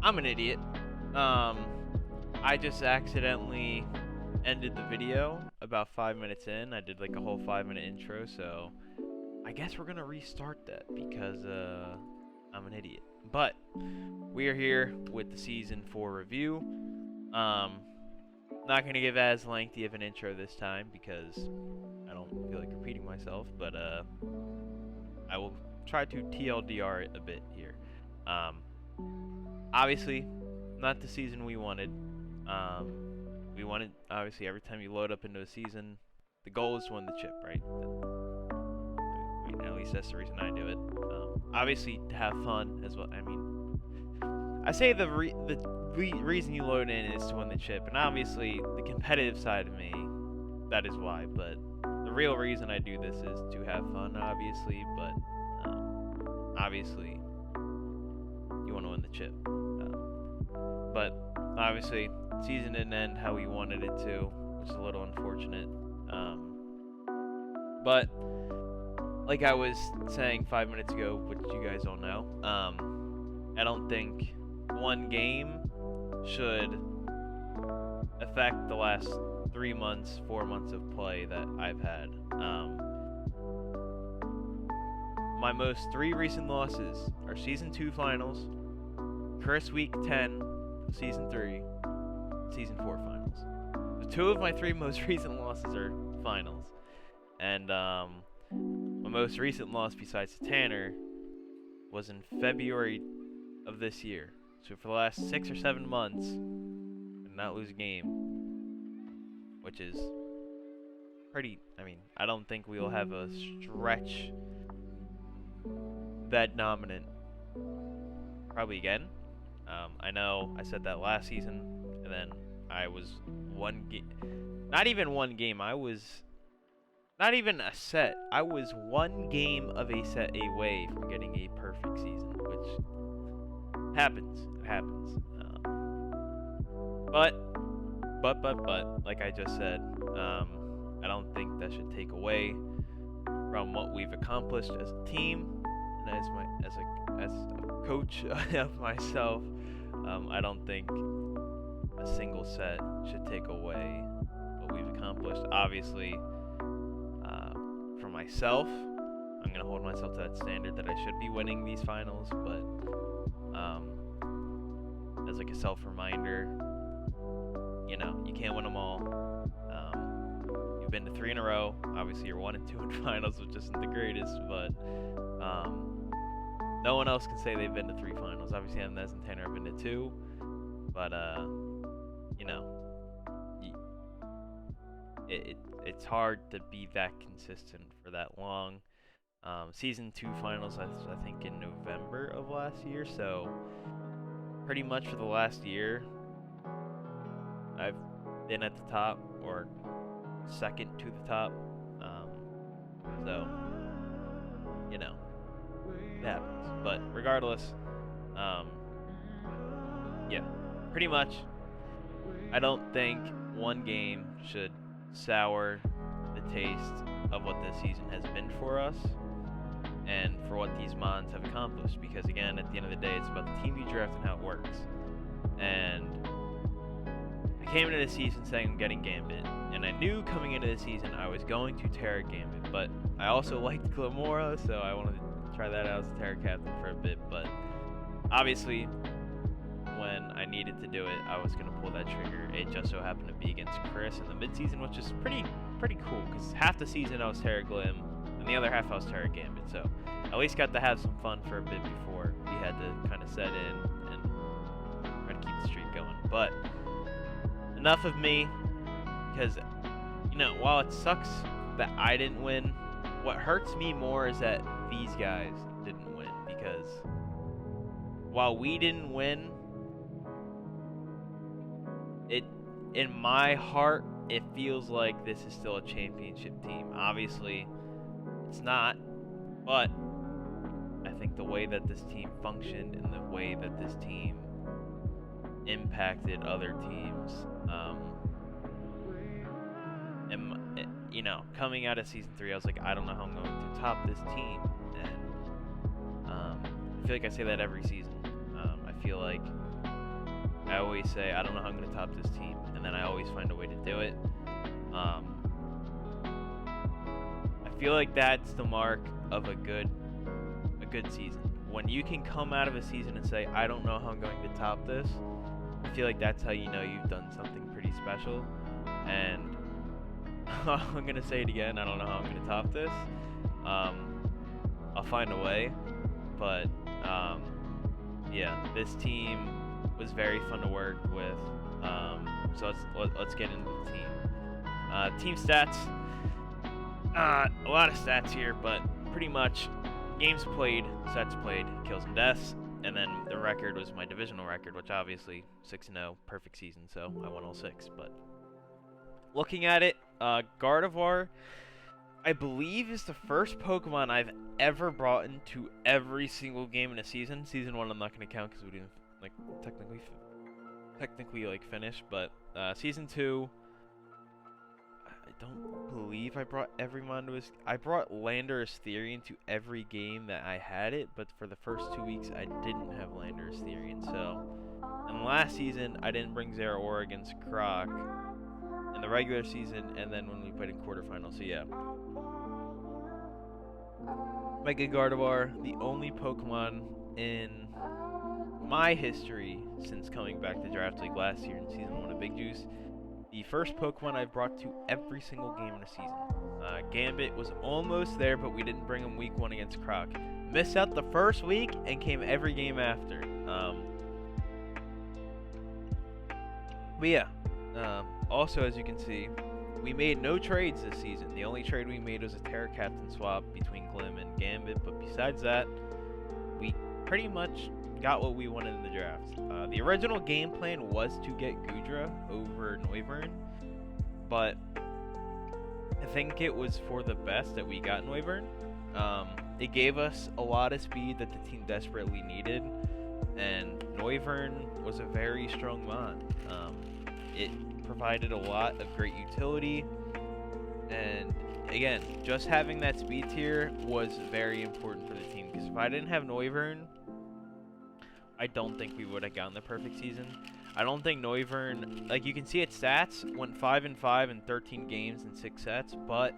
I'm an idiot. I just accidentally ended the video about 5 minutes in. I did like a whole 5 minute intro, so I guess we're gonna restart that because I'm an idiot. But we are here with the season 4 review. Not gonna give as lengthy of an intro this time because I don't feel like repeating myself, but I will try to TLDR it a bit here. Obviously, not the season we wanted. We wanted, obviously, every time you load up into a season, the goal is to win the chip, right? I mean, at least that's the reason I do it. Obviously, to have fun as well. I mean, I say the reason you load in is to win the chip, and obviously, the competitive side of me, that is why. But the real reason I do this is to have fun, obviously. But obviously, you want to win the chip. But obviously, season didn't end how we wanted it to, which is a little unfortunate. But like I was saying 5 minutes ago, which you guys don't know, I don't think one game should affect the last 3 months, 4 months of play that I've had. My most 3 recent losses are Season 2 finals, Curse Week 10, Season 3, Season 4 finals. So 2 of my 3 most recent losses are finals. And my most recent loss besides Tanner was in February of this year. So for the last 6 or 7 months, I did not lose a game, which is pretty, I don't think we'll have a stretch that dominant probably again. I know I said that last season, and then I was not even one game, I was not even a set. I was one game of a set away from getting a perfect season, which happens. It happens. But, like I just said, I don't think that should take away from what we've accomplished as a team and as a coach of myself. I don't think a single set should take away what we've accomplished. Obviously, for myself, I'm going to hold myself to that standard that I should be winning these finals, but as like a self-reminder, you can't win them all. You've been to 3 in a row. Obviously, you're 1 and 2 in finals, which isn't the greatest, but no one else can say they've been to 3 finals. Obviously, Nez and Tanner have been to 2, but it's hard to be that consistent for that long. Season 2 finals, I think in November of last year, so pretty much for the last year, I've been at the top or second to the top. So it happens. But regardless, yeah, pretty much, I don't think one game should sour the taste of what this season has been for us and for what these Mons have accomplished, because again, at the end of the day, it's about the team you draft and how it works. And I came into the season saying I'm getting Gambit, and I knew coming into the season I was going to Terra Gambit, but I also liked Glamora, so I wanted to try that out as a Terra captain for a bit. But obviously, when I needed to do it, I was going to pull that trigger. It just so happened to be against Chris in the mid-season, which is pretty cool, because half the season I was Terra Glim, and the other half I was Terra Gambit, so at least got to have some fun for a bit before we had to kind of set in and try to keep the streak going. But enough of me, because, while it sucks that I didn't win, what hurts me more is that these guys didn't win, because while we didn't win, in my heart, it feels like this is still a championship team. Obviously, it's not, but I think the way that this team functioned and the way that this team impacted other teams, coming out of Season 3, I was like, I don't know how I'm going to top this team, and I feel like I say that every season. I feel like always say, I don't know how I'm going to top this team, and then I always find a way to do it. I feel like that's the mark of a good season. When you can come out of a season and say, I don't know how I'm going to top this, I feel like that's how you know you've done something pretty special. And I'm going to say it again, I don't know how I'm going to top this. I'll find a way. But, yeah, this team was very fun to work with. So let's get into the team. Team stats. A lot of stats here, but pretty much games played, sets played, kills and deaths, and then the record was my divisional record, which obviously 6-0, perfect season, so I won all 6. But looking at it, Gardevoir, I believe, is the first Pokemon I've ever brought into every single game in a season. Season 1 I'm not going to count because we didn't like technically finish, but Season 2, I don't believe I brought every mon to his. I brought Landorus Therian to every game that I had it, but for the first 2 weeks I didn't have Landorus Therian. So, and last season I didn't bring Zeraora against Croc in the regular season, and then when we played in quarterfinals. So yeah, Mega Gardevoir, the only Pokemon in my history since coming back to Draft League last year in Season 1 of Big Juice. The first Pokemon I've brought to every single game in a season. Gambit was almost there, but we didn't bring him week 1 against Croc. Missed out the first week and came every game after. But yeah, also as you can see, we made no trades this season. The only trade we made was a Terra Captain swap between Glim and Gambit, but besides that, we pretty much got what we wanted in the draft. The original game plan was to get Goodra over Noivern, but I think it was for the best that we got Noivern. It gave us a lot of speed that the team desperately needed, and Noivern was a very strong mon. It provided a lot of great utility, and again, just having that speed tier was very important for the team, because if I didn't have Noivern, I don't think we would have gotten the perfect season. I don't think Noivern, like you can see its stats, went 5-5 in 13 games and 6 sets, but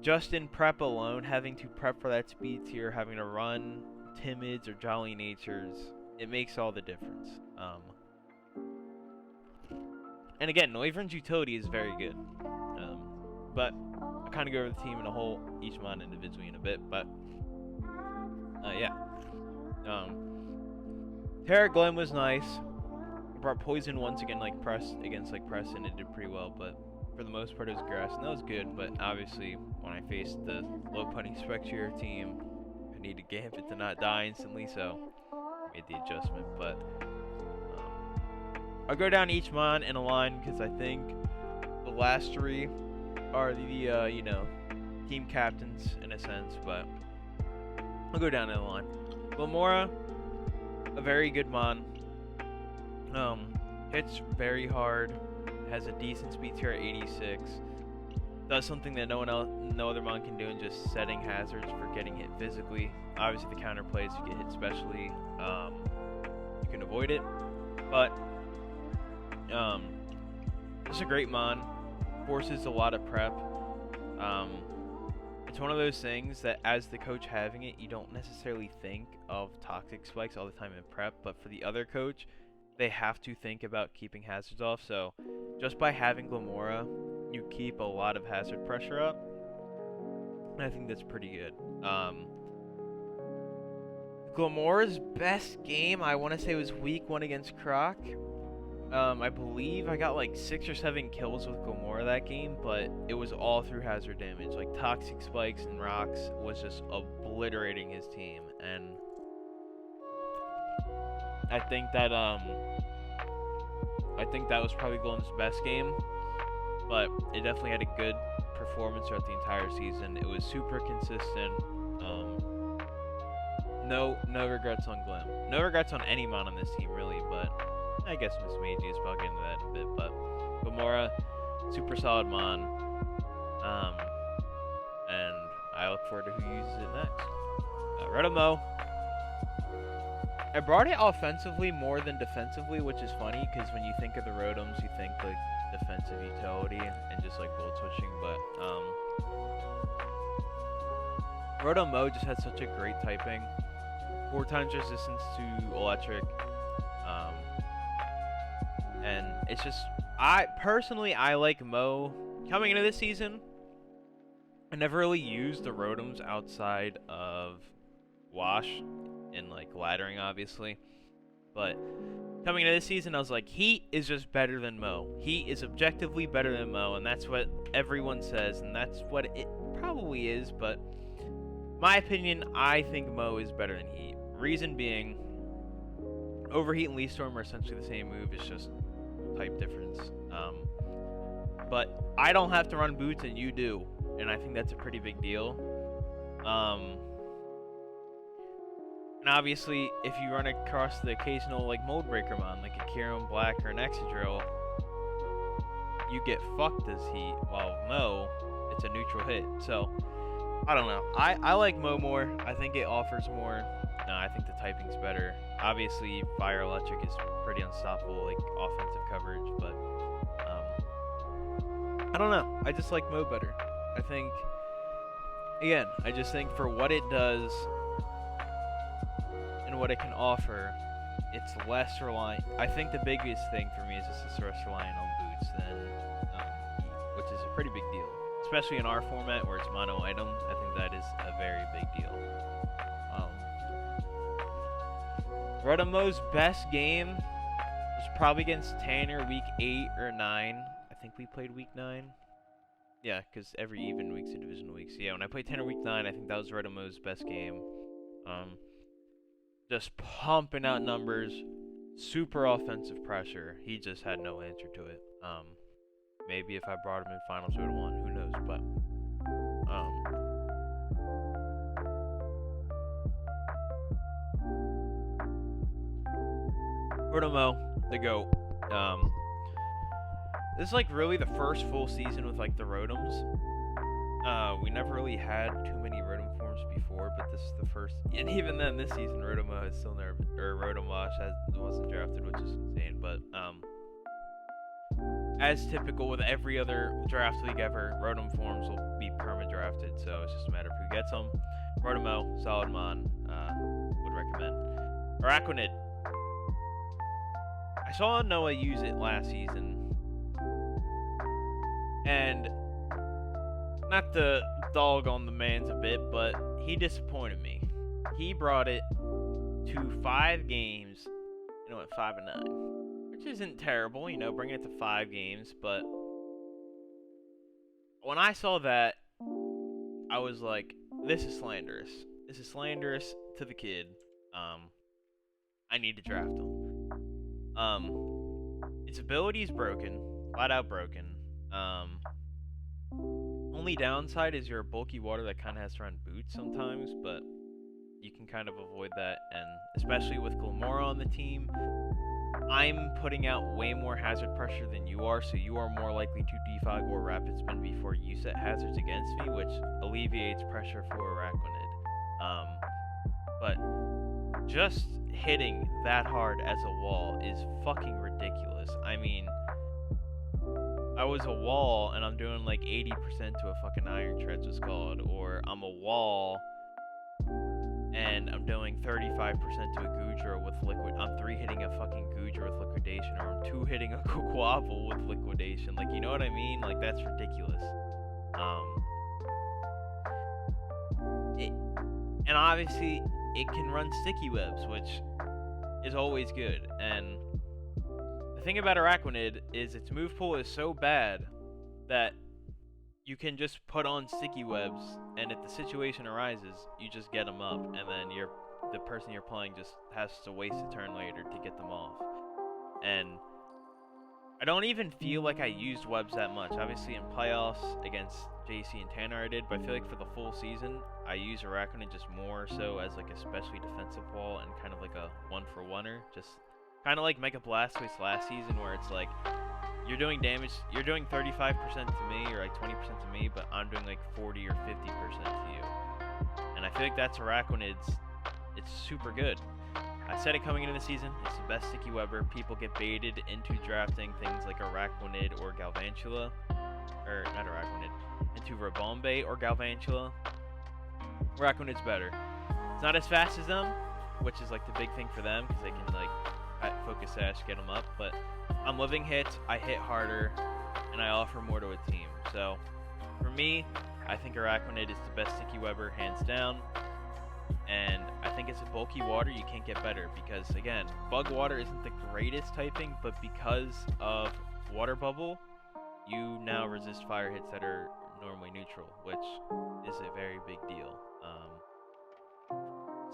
just in prep alone, having to prep for that speed tier, having to run Timids or Jolly Natures, it makes all the difference. And again, Noivern's utility is very good. But I'll kind of go over the team in a whole, each mon individually in a bit, but yeah. Terra Glim was nice. I brought Poison once again, against Preston. It did pretty well, but for the most part it was grass, and that was good. But obviously, when I faced the low punting Spectre team, I needed Gambit to not die instantly, so I made the adjustment. But I'll go down each mon in a line because I think the last 3 are the team captains in a sense. But I'll go down in a line. Lamora, a very good mon. Hits very hard, has a decent speed tier at 86. Does something that no other mon can do in just setting hazards for getting hit physically. Obviously the counter plays, if you get hit specially, you can avoid it. But it's a great mon. Forces a lot of prep. It's one of those things that as the coach having it, you don't necessarily think of toxic spikes all the time in prep, but for the other coach, they have to think about keeping hazards off. So just by having Glamora, you keep a lot of hazard pressure up, and I think that's pretty good. Glamora's best game, I want to say, was week 1 against Croc. I believe I got like 6 or 7 kills with Gomorrah that game, but it was all through hazard damage. Like toxic spikes and rocks was just obliterating his team, and I think that was probably Glom's best game, but it definitely had a good performance throughout the entire season. It was super consistent. No regrets on Glom. No regrets on any mon on this team really, but I guess Miss Meiji is probably getting to that in a bit. But Gomorrah, super solid mon. And I look forward to who uses it next. Redamo. I brought it offensively more than defensively, which is funny because when you think of the Rotoms, you think like defensive utility and just like bullet switching. But Rotom Mo just has such a great typing, 4 times resistance to electric, and it's just I like Mo coming into this season. I never really used the Rotoms outside of Wash and like laddering, obviously. But coming into this season, I was like, Heat is just better than Mo. Heat is objectively better than Mo, and that's what everyone says, and that's what it probably is. But my opinion, I think Mo is better than Heat. Reason being, Overheat and Leaf Storm are essentially the same move. It's just type difference. But I don't have to run boots, and you do. And I think that's a pretty big deal. And obviously, if you run across the occasional like Mold Breaker mon, like a Kyurem Black or an Excadrill, you get fucked as Heat. While Mo, it's a neutral hit. So, I don't know. I like Mo more. I think it offers more. I think the typing's better. Obviously, Fire Electric is pretty unstoppable, like offensive coverage, but I don't know. I just like Mo better. I think, again, I just think for what it does and what it can offer, it's less reliant. I think the biggest thing for me is just it's less reliant on boots than Heat, which is a pretty big deal. Especially in our format where it's mono item, I think that is a very big deal. Rotomo's best game was probably against Tanner week 8 or 9. I think we played week 9. Yeah, because every even week's a divisional week. So yeah, when I played Tanner week 9, I think that was Rotomo's best game. Just pumping out numbers, super offensive pressure. He just had no answer to it. Maybe if I brought him in finals, we would have won. Who knows? But Rotomo, the GOAT. This is like really the first full season with like the Rotoms. We never really had too many Rotom forms before, but this is the first. And even then, this season, Rotomo has still never, or Rotom Wash wasn't drafted, which is insane. But as typical with every other draft league ever, Rotom forms will be perma drafted, so it's just a matter of who gets them. Rotomo, solid mon, would recommend. Araquanid. I saw Noah use it last season, and not to dog on the man's a bit, but he disappointed me. He brought it to 5 games and went 5-9, which isn't terrible, bringing it to 5 games. But when I saw that, I was like, this is slanderous. This is slanderous to the kid. I need to draft him. Its ability is broken, flat out broken. Only downside is you're a bulky water that kind of has to run boots sometimes, but you can kind of avoid that, and especially with Glamora on the team, I'm putting out way more hazard pressure than you are, so you are more likely to defog or rapid spin before you set hazards against me, which alleviates pressure for Araquanid. But just hitting that hard as a wall is fucking ridiculous. I mean, I was a wall and I'm doing like 80% to a fucking Iron Treads was called, or I'm a wall and I'm doing 35% to a Goodra with liquid. I'm 3-hitting a fucking Goodra with liquidation, or I'm 2-hitting a Quaquaval with liquidation. Like, you know what I mean? Like, that's ridiculous. And obviously it can run sticky webs, which is always good. And the thing about Araquanid is its move pool is so bad that you can just put on sticky webs, and if the situation arises, you just get them up, and then the person you're playing just has to waste a turn later to get them off. And I don't even feel like I used webs that much. Obviously in playoffs against JC and Tanner I did, but I feel like for the full season, I use Araquanid just more so as like a specially defensive wall and kind of like a one-for-oneer. Just kind of like Mega Blastoise last season, where it's like, you're doing damage, you're doing 35% to me, or like 20% to me, but I'm doing like 40 or 50% to you. And I feel like that's Araquanid's, it's super good. I said it coming into the season. It's the best sticky Weber. People get baited into drafting things like Araquanid or Galvantula. Or, not Araquanid. Into Rabombe or Galvantula. Araquanid's better. It's not as fast as them, which is like the big thing for them, because they can like focus sash, get them up. But I'm living hits, I hit harder, and I offer more to a team. So for me, I think Araquanid is the best sticky Weber, hands down. And I think it's a bulky water, you can't get better, because again, bug water isn't the greatest typing, but because of water bubble, you now resist fire hits that are normally neutral, which is a very big deal.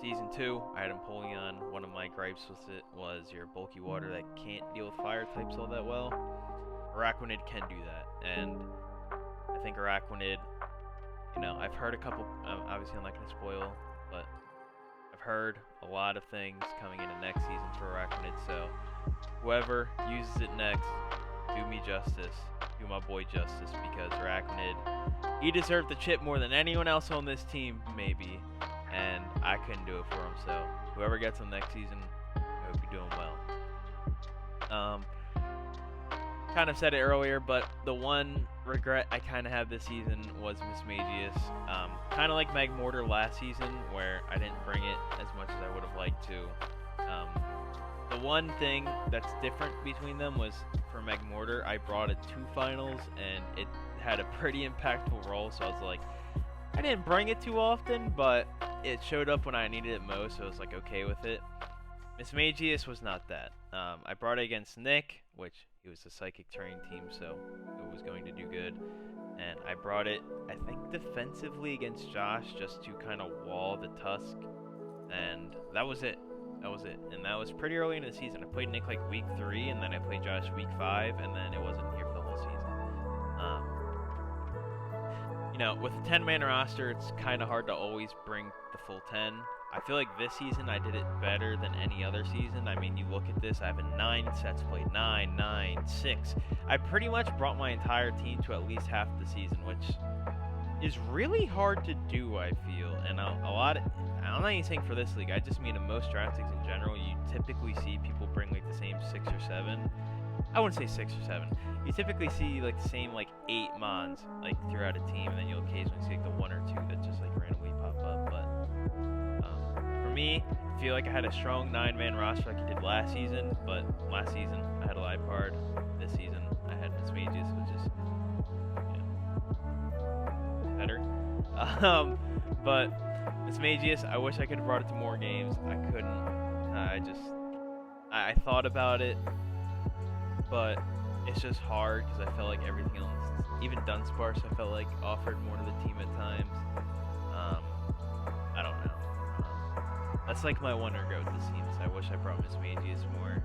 Season 2, I had Empoleon. One of my gripes with it was your bulky water that can't deal with fire types all that well. Araquanid can do that, and I think Araquanid, you know, I've heard a couple, obviously I'm not going to spoil, but I've heard a lot of things coming into next season for Araquanid, so whoever uses it next, do me justice, do my boy justice, because Araquanid, he deserved the chip more than anyone else on this team, maybe, and I couldn't do it for him, so whoever gets him next season, I hope you're doing well. Kind of said it earlier, but the one regret I kind of had this season was Mismagius. Kind of like Magmortar last season, where I didn't bring it as much as I would have liked to. The one thing that's different between them was for Magmortar, I brought it to finals, and it had a pretty impactful role, so I was like, I didn't bring it too often, but it showed up when I needed it most, so I was like okay with it. Mismagius was not that. I brought it against Nick, which he was a psychic terrain team, so it was going to do good. And I brought it, I think, defensively against Josh, just to kind of wall the Tusk. And that was it. That was it. And that was pretty early in the season. I played Nick like week 3, and then I played Josh week 5, and then it wasn't here for the whole season. You know, with a 10-man roster, it's kind of hard to always bring the full 10. I feel like this season I did it better than any other season. I mean, you look at this, I have 9 sets played, 9, 9, 6. I pretty much brought my entire team to at least half the season, which is really hard to do, I feel. And I'm not even saying for this league, I just mean in most draft leagues in general, you typically see people bring like the same 6 or 7. I wouldn't say 6 or 7. You typically see like the same like 8 mons like throughout a team, and then you'll occasionally see like the 1 or 2 that just like randomly pop up. But for me, I feel like I had a strong 9-man roster like I did last season, but last season I had a Lipard. This season I had Mismagius, which is better. But Mismagius, I wish I could have brought it to more games. I couldn't. I thought about it, but it's just hard because I felt like everything else, even Dunsparce, I felt like offered more to the team at times. I don't know. That's like my one regret with this team, so I wish I brought Mismagius more.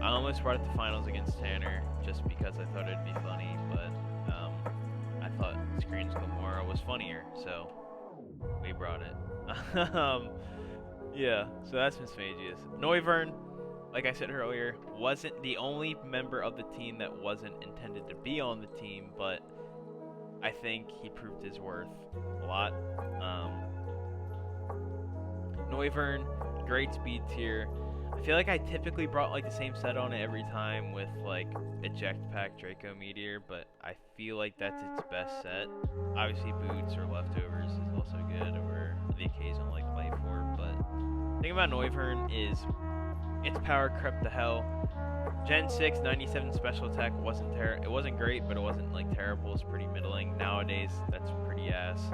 I almost brought it to finals against Tanner just because I thought it'd be funny, but I thought Screens Gamora was funnier, so we brought it. Yeah, so that's Mismagius. Noivern, like I said earlier, wasn't the only member of the team that wasn't intended to be on the team, but I think he proved his worth a lot. Noivern, great speed tier. I feel like I typically brought like the same set on it every time with like Eject Pack Draco Meteor, but I feel like that's its best set. Obviously Boots or Leftovers is also good, or the occasional like Life Orb, but the thing about Noivern is its power crept to hell. Gen 6 97 special attack it wasn't great, but it wasn't like terrible. It's pretty middling. Nowadays that's pretty ass.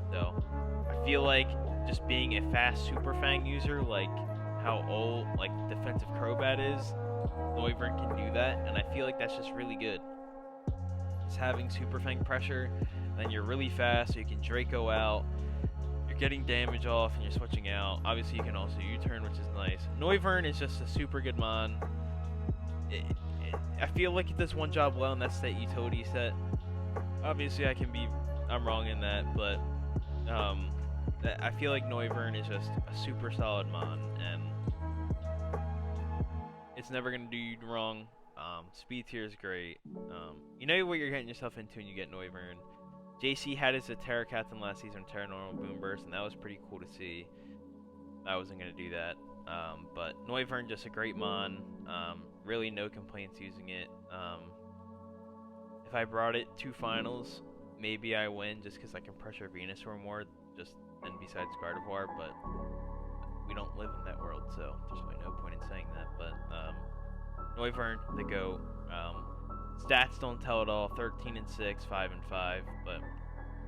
So I feel like just being a fast Super Fang user, like how old like defensive Crobat is, Noivern can do that, and I feel like that's just really good. Just having Super Fang pressure, then you're really fast, so you can Draco out, you're getting damage off, and you're switching out. Obviously you can also U-turn, which is nice. Noivern is just a super good mon. I feel like it does one job well, and that's that utility set. Obviously I'm wrong in that, but I feel like Noivern is just a super solid mon, and it's never going to do you wrong. Speed tier is great. You know what you're getting yourself into when you get Noivern. JC had his Terra Captain last season, Terra Normal Boom Burst, and that was pretty cool to see. I wasn't going to do that. But Noivern, just a great mon. Really no complaints using it. If I brought it to finals, maybe I win just because I can pressure Venusaur more, just than besides Gardevoir, but we don't live in that world, so there's really no point in saying that. But Noivern, the GOAT. Stats don't tell it all. 13 and 6, 5 and 5, but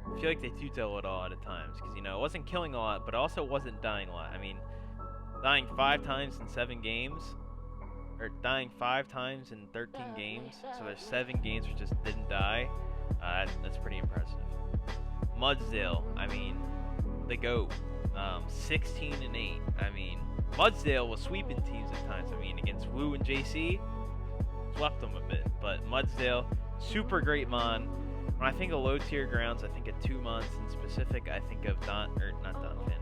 I feel like they do tell it all at times, because it wasn't killing a lot, but also wasn't dying a lot. I mean, dying 5 times in 7 games, or dying 5 times in 13 games, so there's 7 games where just didn't die. That's pretty impressive. Mudsdale, I mean, the GOAT. 16 and 8. I mean, Mudsdale was sweeping teams at times. I mean, against Woo and JC, swept them a bit. But Mudsdale, super great mon. When I think of low tier grounds, I think of 2 months in specific. I think of not Donphin.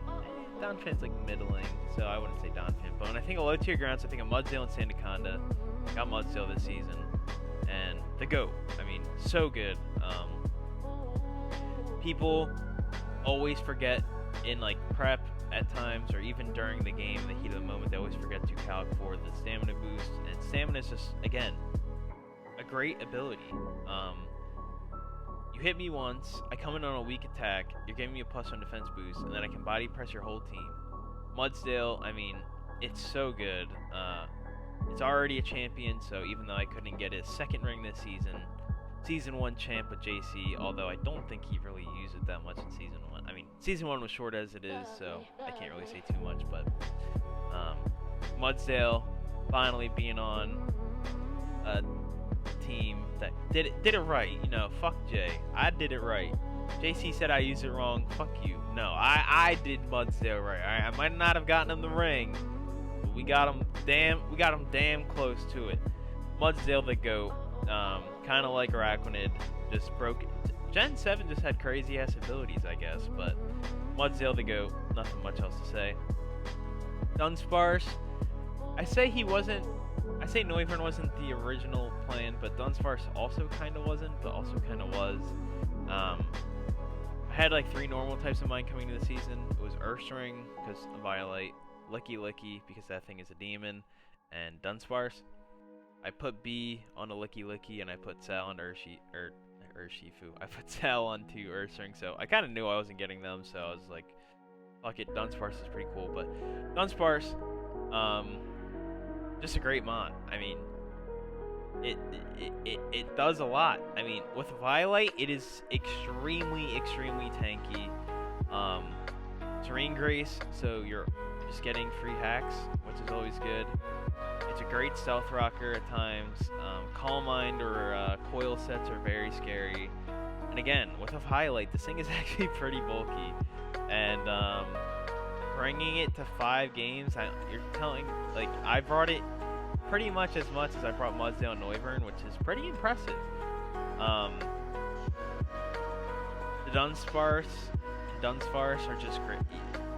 Donphin's like middling, so I wouldn't say Donphin. But when I think of low tier grounds, I think of Mudsdale and Sandaconda. Got Mudsdale this season, and the GOAT. I mean, so good. People always forget in like prep at times, or even during the game, in the heat of the moment, they always forget to calc for the stamina boost. And stamina is just, again, a great ability. You hit me once, I come in on a weak attack, you're giving me a +1 defense boost, and then I can body press your whole team. Mudsdale, I mean, it's so good. It's already a champion, so even though I couldn't get his 2nd ring this season, Season 1 champ with JC, although I don't think he really used it that much in Season 1. I mean, Season 1 was short as it is, so I can't really say too much, but Mudsdale finally being on a team that did it right. Fuck Jay. I did it right. JC said I used it wrong. Fuck you. No, I did Mudsdale right. I might not have gotten him the ring, but we got him damn close to it. Mudsdale the GOAT. Kind of like Araquanid, just broke. Gen 7 just had crazy ass abilities, I guess, but Mudsdale the GOAT, nothing much else to say. Dunsparce, I say Noivern wasn't the original plan, but Dunsparce also kind of wasn't, but also kind of was. I had like 3 normal types of mine coming to the season. It was Ursaring, because of Violet, Licky, because that thing is a demon, and Dunsparce. I put B on a Licky, and I put Sal on Urshifu. I put Sal onto Ursaring, so I kind of knew I wasn't getting them, so I was like, fuck it, Dunsparce is pretty cool. But Dunsparce, just a great mon. I mean, it does a lot. I mean, with Violet, it is extremely tanky. Terrain Grace, so you're just getting free hacks, which is always good. It's a great stealth rocker at times. Calm Mind or coil sets are very scary. And again, with a highlight, this thing is actually pretty bulky. And bringing it to 5 games, I brought it pretty much as I brought Mudsdale and Noivern, which is pretty impressive. The Dunsparce are just great.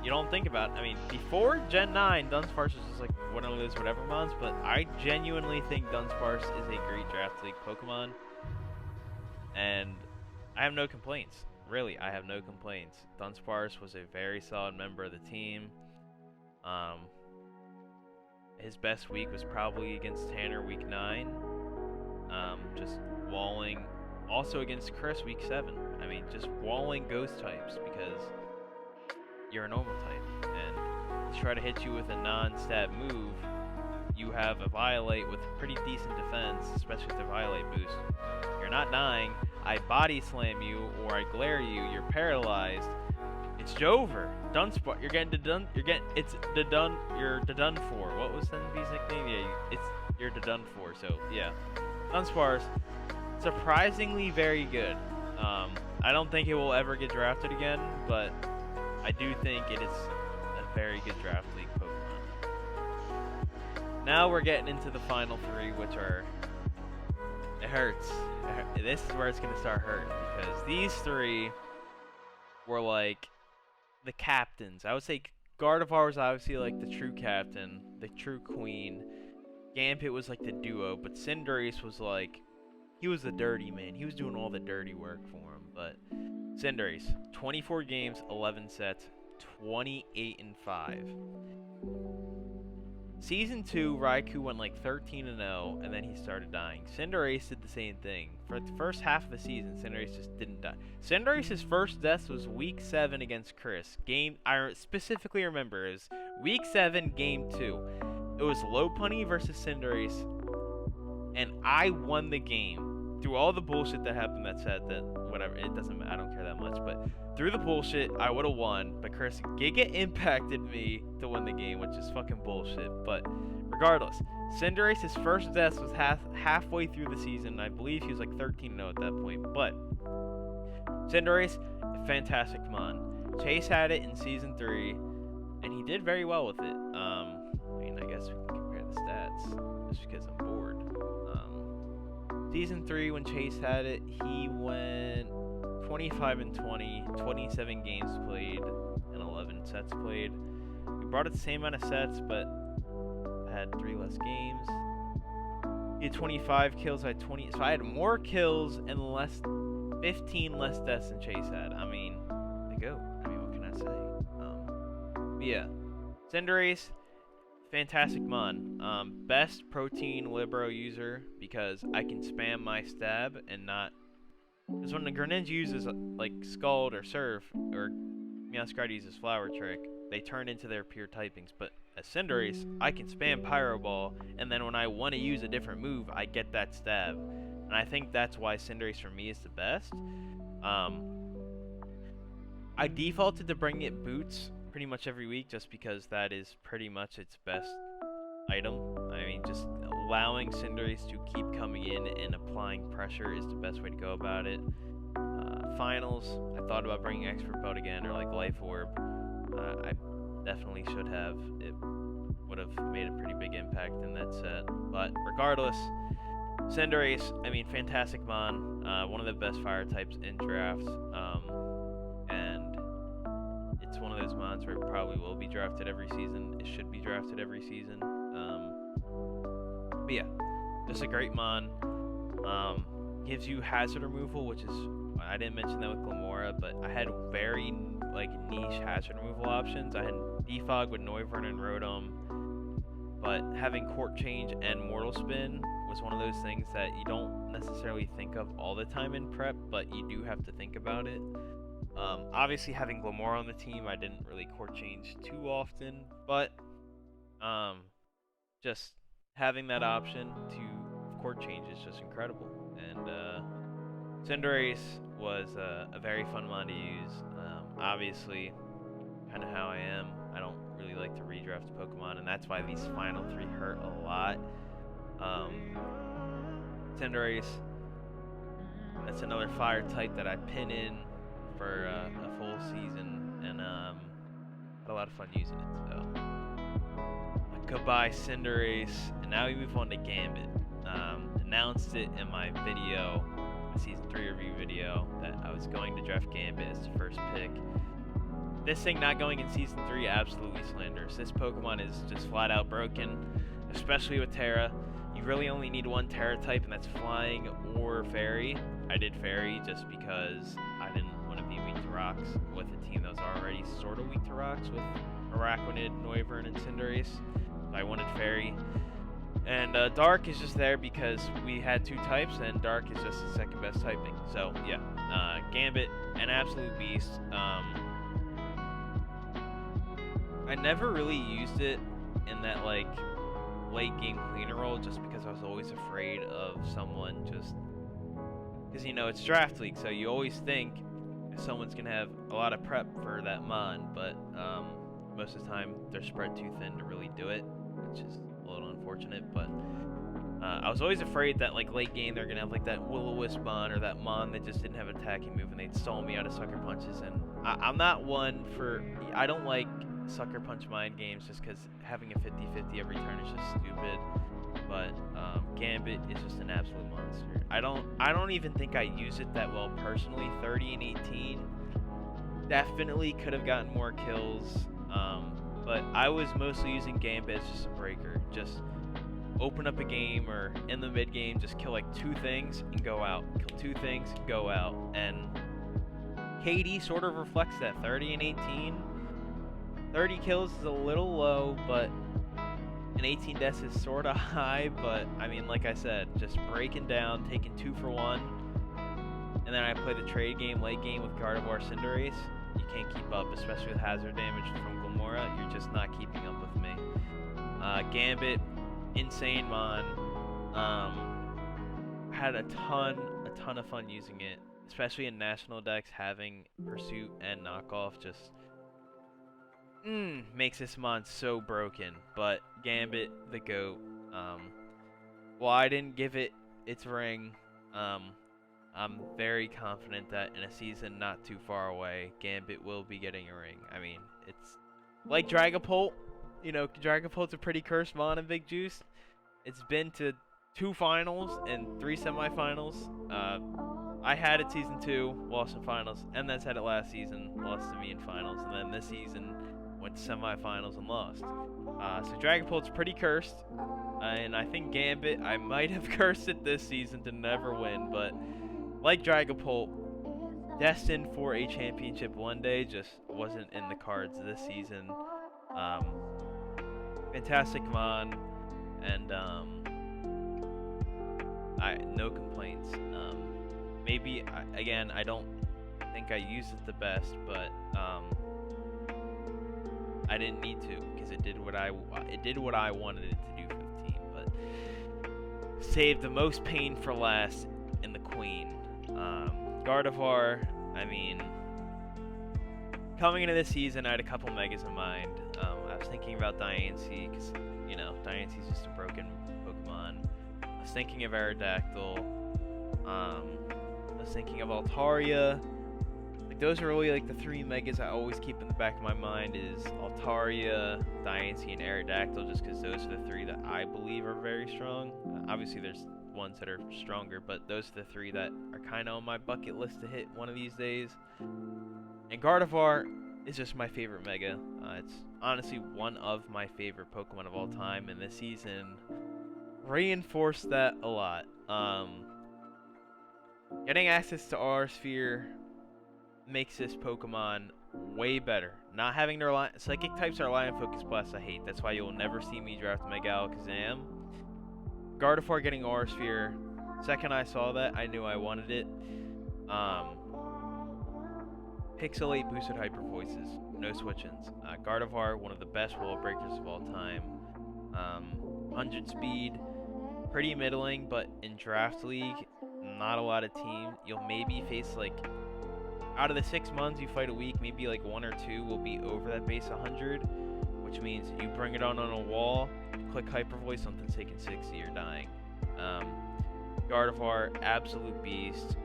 You don't think about it. I mean, before Gen 9, Dunsparce was just like one of those whatever mons, but I genuinely think Dunsparce is a great draft league Pokemon, and I have no complaints. Really, I have no complaints. Dunsparce was a very solid member of the team. His best week was probably against Tanner week 9. Just walling. Also against Chris week 7. I mean, just walling ghost types because you're a normal type, and to try to hit you with a non-stat move, you have a Violate with pretty decent defense, especially with the Violate boost. You're not dying, I body slam you, or I glare you, you're paralyzed. It's joever. Dunsparce, you're done for. What was Senvi's nickname? Yeah, you're done for, so yeah. Dunsparce, surprisingly very good. I don't think it will ever get drafted again, but I do think it is a very good draft league Pokemon. Now we're getting into the final 3, which are... It hurts. This is where it's going to start hurting, because these 3 were like the captains. I would say Gardevoir was obviously like the true captain, the true queen. Gambit was like the duo, but Cinderace was like... He was the dirty man. He was doing all the dirty work for him, but... Cinderace, 24 games, 11 sets, 28 and 5. Season 2, Raikou went like 13-0, and then he started dying. Cinderace did the same thing. For the first half of the season, Cinderace just didn't die. Cinderace's first death was Week 7 against Chris. I specifically remember, it was Week 7, Game 2. It was Lopunny versus Cinderace, and I won the game. Through all the bullshit that happened that said that, whatever, it doesn't matter, I don't care that much, but through the bullshit, I would have won, but Chris Giga impacted me to win the game, which is fucking bullshit. But regardless, Cinderace's first death was halfway through the season. I believe he was like 13-0 at that point. But Cinderace, a fantastic mon. Chase had it in Season 3, and he did very well with it. I guess we can compare the stats, just because I'm bored. Season 3, when Chase had it, he went 25-20, 27 games played, and 11 sets played. We brought it the same amount of sets, but I had 3 less games. He had 25 kills, I had 20, so I had more kills and 15 less deaths than Chase had. I mean, the GOAT. I mean, what can I say? But yeah, Cinderace, fantastic mon. Best protein Libero user because I can spam my stab and not. Because when the Greninja uses like Scald or Surf or Meowscarada uses Flower Trick, they turn into their pure typings. But as Cinderace, I can spam Pyro Ball, and then when I want to use a different move, I get that stab. And I think that's why Cinderace for me is the best. I defaulted to bring it Boots pretty much every week just because that is pretty much its best item. I mean, just allowing Cinderace to keep coming in and applying pressure is the best way to go about it. Finals, I thought about bringing Expert Belt again or like Life Orb. I definitely should have. It would have made a pretty big impact in that set. But regardless, Cinderace, I mean, fantastic mon. One of the best fire types in drafts. And it's one of those mons where it probably will be drafted every season. It should be drafted every season. But yeah, just a great mon. Gives you hazard removal, which is, I didn't mention that with Glamora, but I had very like niche hazard removal options. I had Defog with Noivern and Rotom, but having Court Change and Mortal Spin was one of those things that you don't necessarily think of all the time in prep, but you do have to think about it. Obviously, having Glamora on the team, I didn't really Court Change too often, but just having that option to Court Change is just incredible. And Cinderace was a very fun mon to use. Obviously, kind of how I am. I don't really like to redraft Pokemon, and that's why these final 3 hurt a lot. Cinderace, that's another fire type that I pin in for a full season, and had a lot of fun using it. So, goodbye Cinderace, and now we move on to Gambit. Announced it in my video, my Season 3 review video, that I was going to draft Gambit as the first pick. This thing not going in Season 3, absolutely slanderous. This Pokemon is just flat out broken, especially with Terra. You really only need one Terra type, and that's Flying or Fairy. I did Fairy just because I didn't want to be weak to rocks with a team that was already sort of weak to rocks with Araquanid, Noivern, and Cinderace. So I wanted Fairy. And Dark is just there because we had 2 types, and Dark is just the second best typing. So yeah, Gambit, an absolute beast. I never really used it in that like late game cleaner role just because I was always afraid of someone just because it's draft league, so you always think someone's gonna have a lot of prep for that mon, but most of the time they're spread too thin to really do it, which is a little unfortunate. But I was always afraid that like late game they're gonna have like that Will-O-Wisp mon or that mon that just didn't have an attacking move and they'd stall me out of sucker punches, and I'm not one for, I don't like sucker punch mind games just because having a 50-50 every turn is just stupid. But Gambit is just an absolute monster. I don't even think I use it that well personally. 30 and 18 definitely could have gotten more kills, but I was mostly using Gambit as just a breaker. Just open up a game or in the mid game, just kill like 2 things and go out. Kill 2 things, go out. And KD sort of reflects that. 30 and 18. 30 kills is a little low, but an 18 deaths is sort of high, but I mean, like I said, just breaking down, taking 2 for 1, and then I play the trade game, late game with Gardevoir Cinderace. You can't keep up, especially with hazard damage from Glamora. You're just not keeping up with me. Gambit, insane mon. Had a ton of fun using it, especially in national decks. Having Pursuit and Knockoff just makes this mon so broken. But Gambit, the GOAT. Well, I didn't give it its ring. I'm very confident that in a season not too far away, Gambit will be getting a ring. I mean, it's like Dragapult. You know, Dragapult's a pretty cursed mon in Big Juice. It's been to 2 finals and 3 semifinals. I had it season 2, lost in finals, and then had it last season, lost to me in finals, and then this season went to semifinals and lost. So Dragapult's pretty cursed, and I think Gambit, I might have cursed it this season to never win, but like Dragapult, destined for a championship one day, just wasn't in the cards this season. Fantastic mon, and no complaints. Maybe again, I don't think I used it the best, but I didn't need to because it did what I wanted it to do for the team. But saved the most pain for last in the Queen. Gardevoir, I mean, coming into this season, I had a couple megas in mind. I was thinking about Diancie because, you know, Diancie's just a broken Pokemon. I was thinking of Aerodactyl. I was thinking of Altaria. Like, those are really like the 3 megas I always keep in the back of my mind is Altaria, Diancie, and Aerodactyl, just because those are the 3 that I believe are very strong. Obviously, there's ones that are stronger, but those are the 3 that are kind of on my bucket list to hit one of these days. And Gardevoir is just my favorite mega. It's honestly one of my favorite Pokemon of all time, and this season reinforced that a lot. Getting access to Aura Sphere makes this Pokemon way better. Not having their Psychic types are Lion Focus Blast I hate. That's why you'll never see me draft Mega Alakazam. Gardevoir getting Aura Sphere. Second I saw that, I knew I wanted it. Pixelate boosted Hyper Voices. No switch-ins. Gardevoir, one of the best wall breakers of all time. 100 speed. Pretty middling, but in Draft League, not a lot of team. You'll maybe face like, out of the 6 months you fight a week, maybe like 1 or 2 will be over that base 100, which means you bring it on a wall, click Hyper Voice, something's taking 60, you're dying. Gardevoir, absolute beast.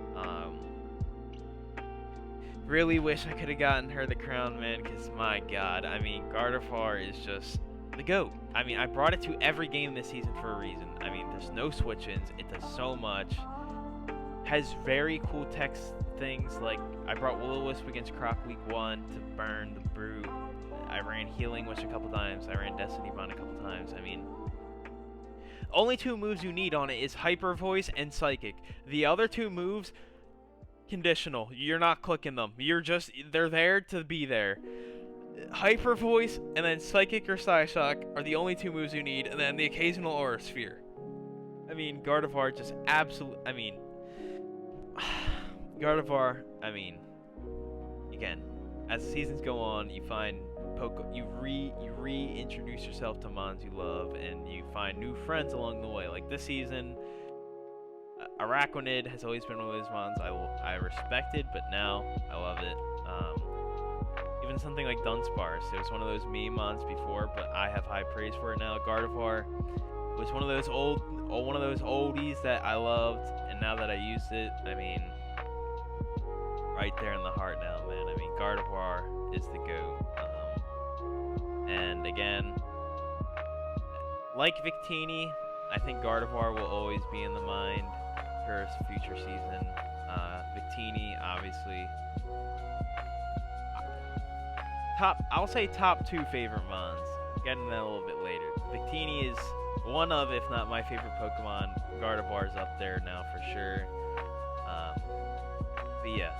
Really wish I could have gotten her the crown, man, because my god, I mean, Gardevoir is just the GOAT. I mean, I brought it to every game this season for a reason. I mean, there's no switch-ins, it does so much. Has very cool text things, like I brought Will-O-Wisp against Croc week 1 to burn the Brute. I ran Healing Wish a couple times, I ran Destiny Bond a couple times. I mean, only 2 moves you need on it is Hyper Voice and Psychic. The other 2 moves, conditional. You're not clicking them. They're there to be there. Hyper Voice and then Psychic or Psyshock are the only 2 moves you need, and then the occasional Aura Sphere. I mean, Gardevoir just Gardevoir, I mean, again, as the seasons go on, you find you reintroduce yourself to mons you love, and you find new friends along the way. Like this season, Araquanid has always been one of those mons I respected, but now I love it. Even something like Dunsparce, it was one of those meme mons before, but I have high praise for it now. Gardevoir was one of those oldies that I loved, and now that I used it, I mean, right there in the heart now, man. I mean, Gardevoir is the GOAT. And again, like Victini, I think Gardevoir will always be in the mind for a future season. Victini, obviously, I'll say top 2 favorite mons. Getting that a little bit later. Victini is one of, if not my favorite Pokemon. Gardevoir's up there now for sure. But yeah,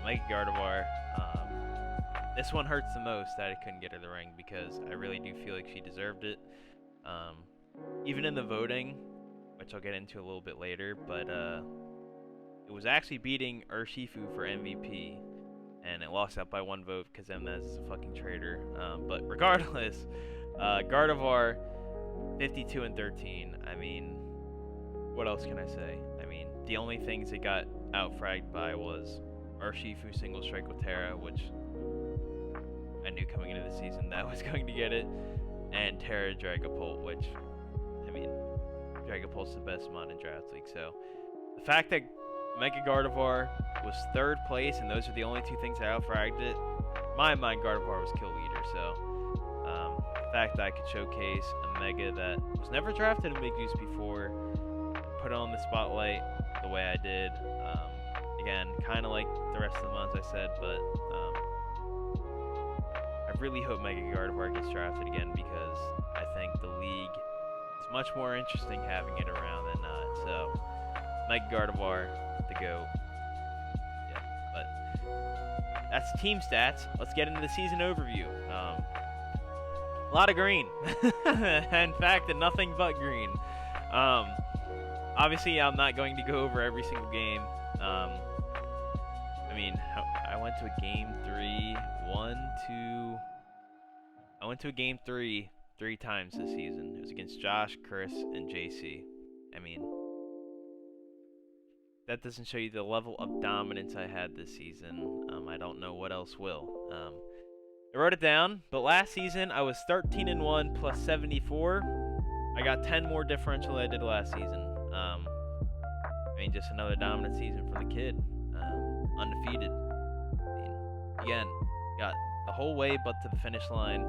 Mega Gardevoir. This one hurts the most that I couldn't get her the ring because I really do feel like she deserved it. Even in the voting, which I'll get into a little bit later, but it was actually beating Urshifu for MVP, and it lost out by 1 vote because Mnez is a fucking traitor. But regardless, Gardevoir 52-13. I mean, what else can I say? I mean, the only things it got outfragged by was Urshifu single strike with Terra, which I knew coming into the season that was going to get it, and Terra Dragapult, which, I mean, Dragapult's the best mod in Draft League, so the fact that Mega Gardevoir was 3rd place and those are the only 2 things that outfragged it, in my mind Gardevoir was kill leader, so the fact that I could showcase a Mega that was never drafted in Big Juice before, put it on the spotlight the way I did, again, kind of like the rest of the mods I said, but I really hope Mega Gardevoir gets drafted again because I think the league is much more interesting having it around than not. So, Mega Gardevoir, the GOAT. Yeah, but that's team stats. Let's get into the season overview. A lot of green. In fact, nothing but green. Obviously, I'm not going to go over every single game. I mean, I went to a game 3, 1, 2. I went to a game 3 times this season. It was against Josh, Chris, and JC. I mean, that doesn't show you the level of dominance I had this season. I don't know what else will. I wrote it down, but last season I was 13-1 plus 74. I got 10 more differential than I did last season. I mean, just another dominant season for the kid. Undefeated. I mean, again, got the whole way but to the finish line.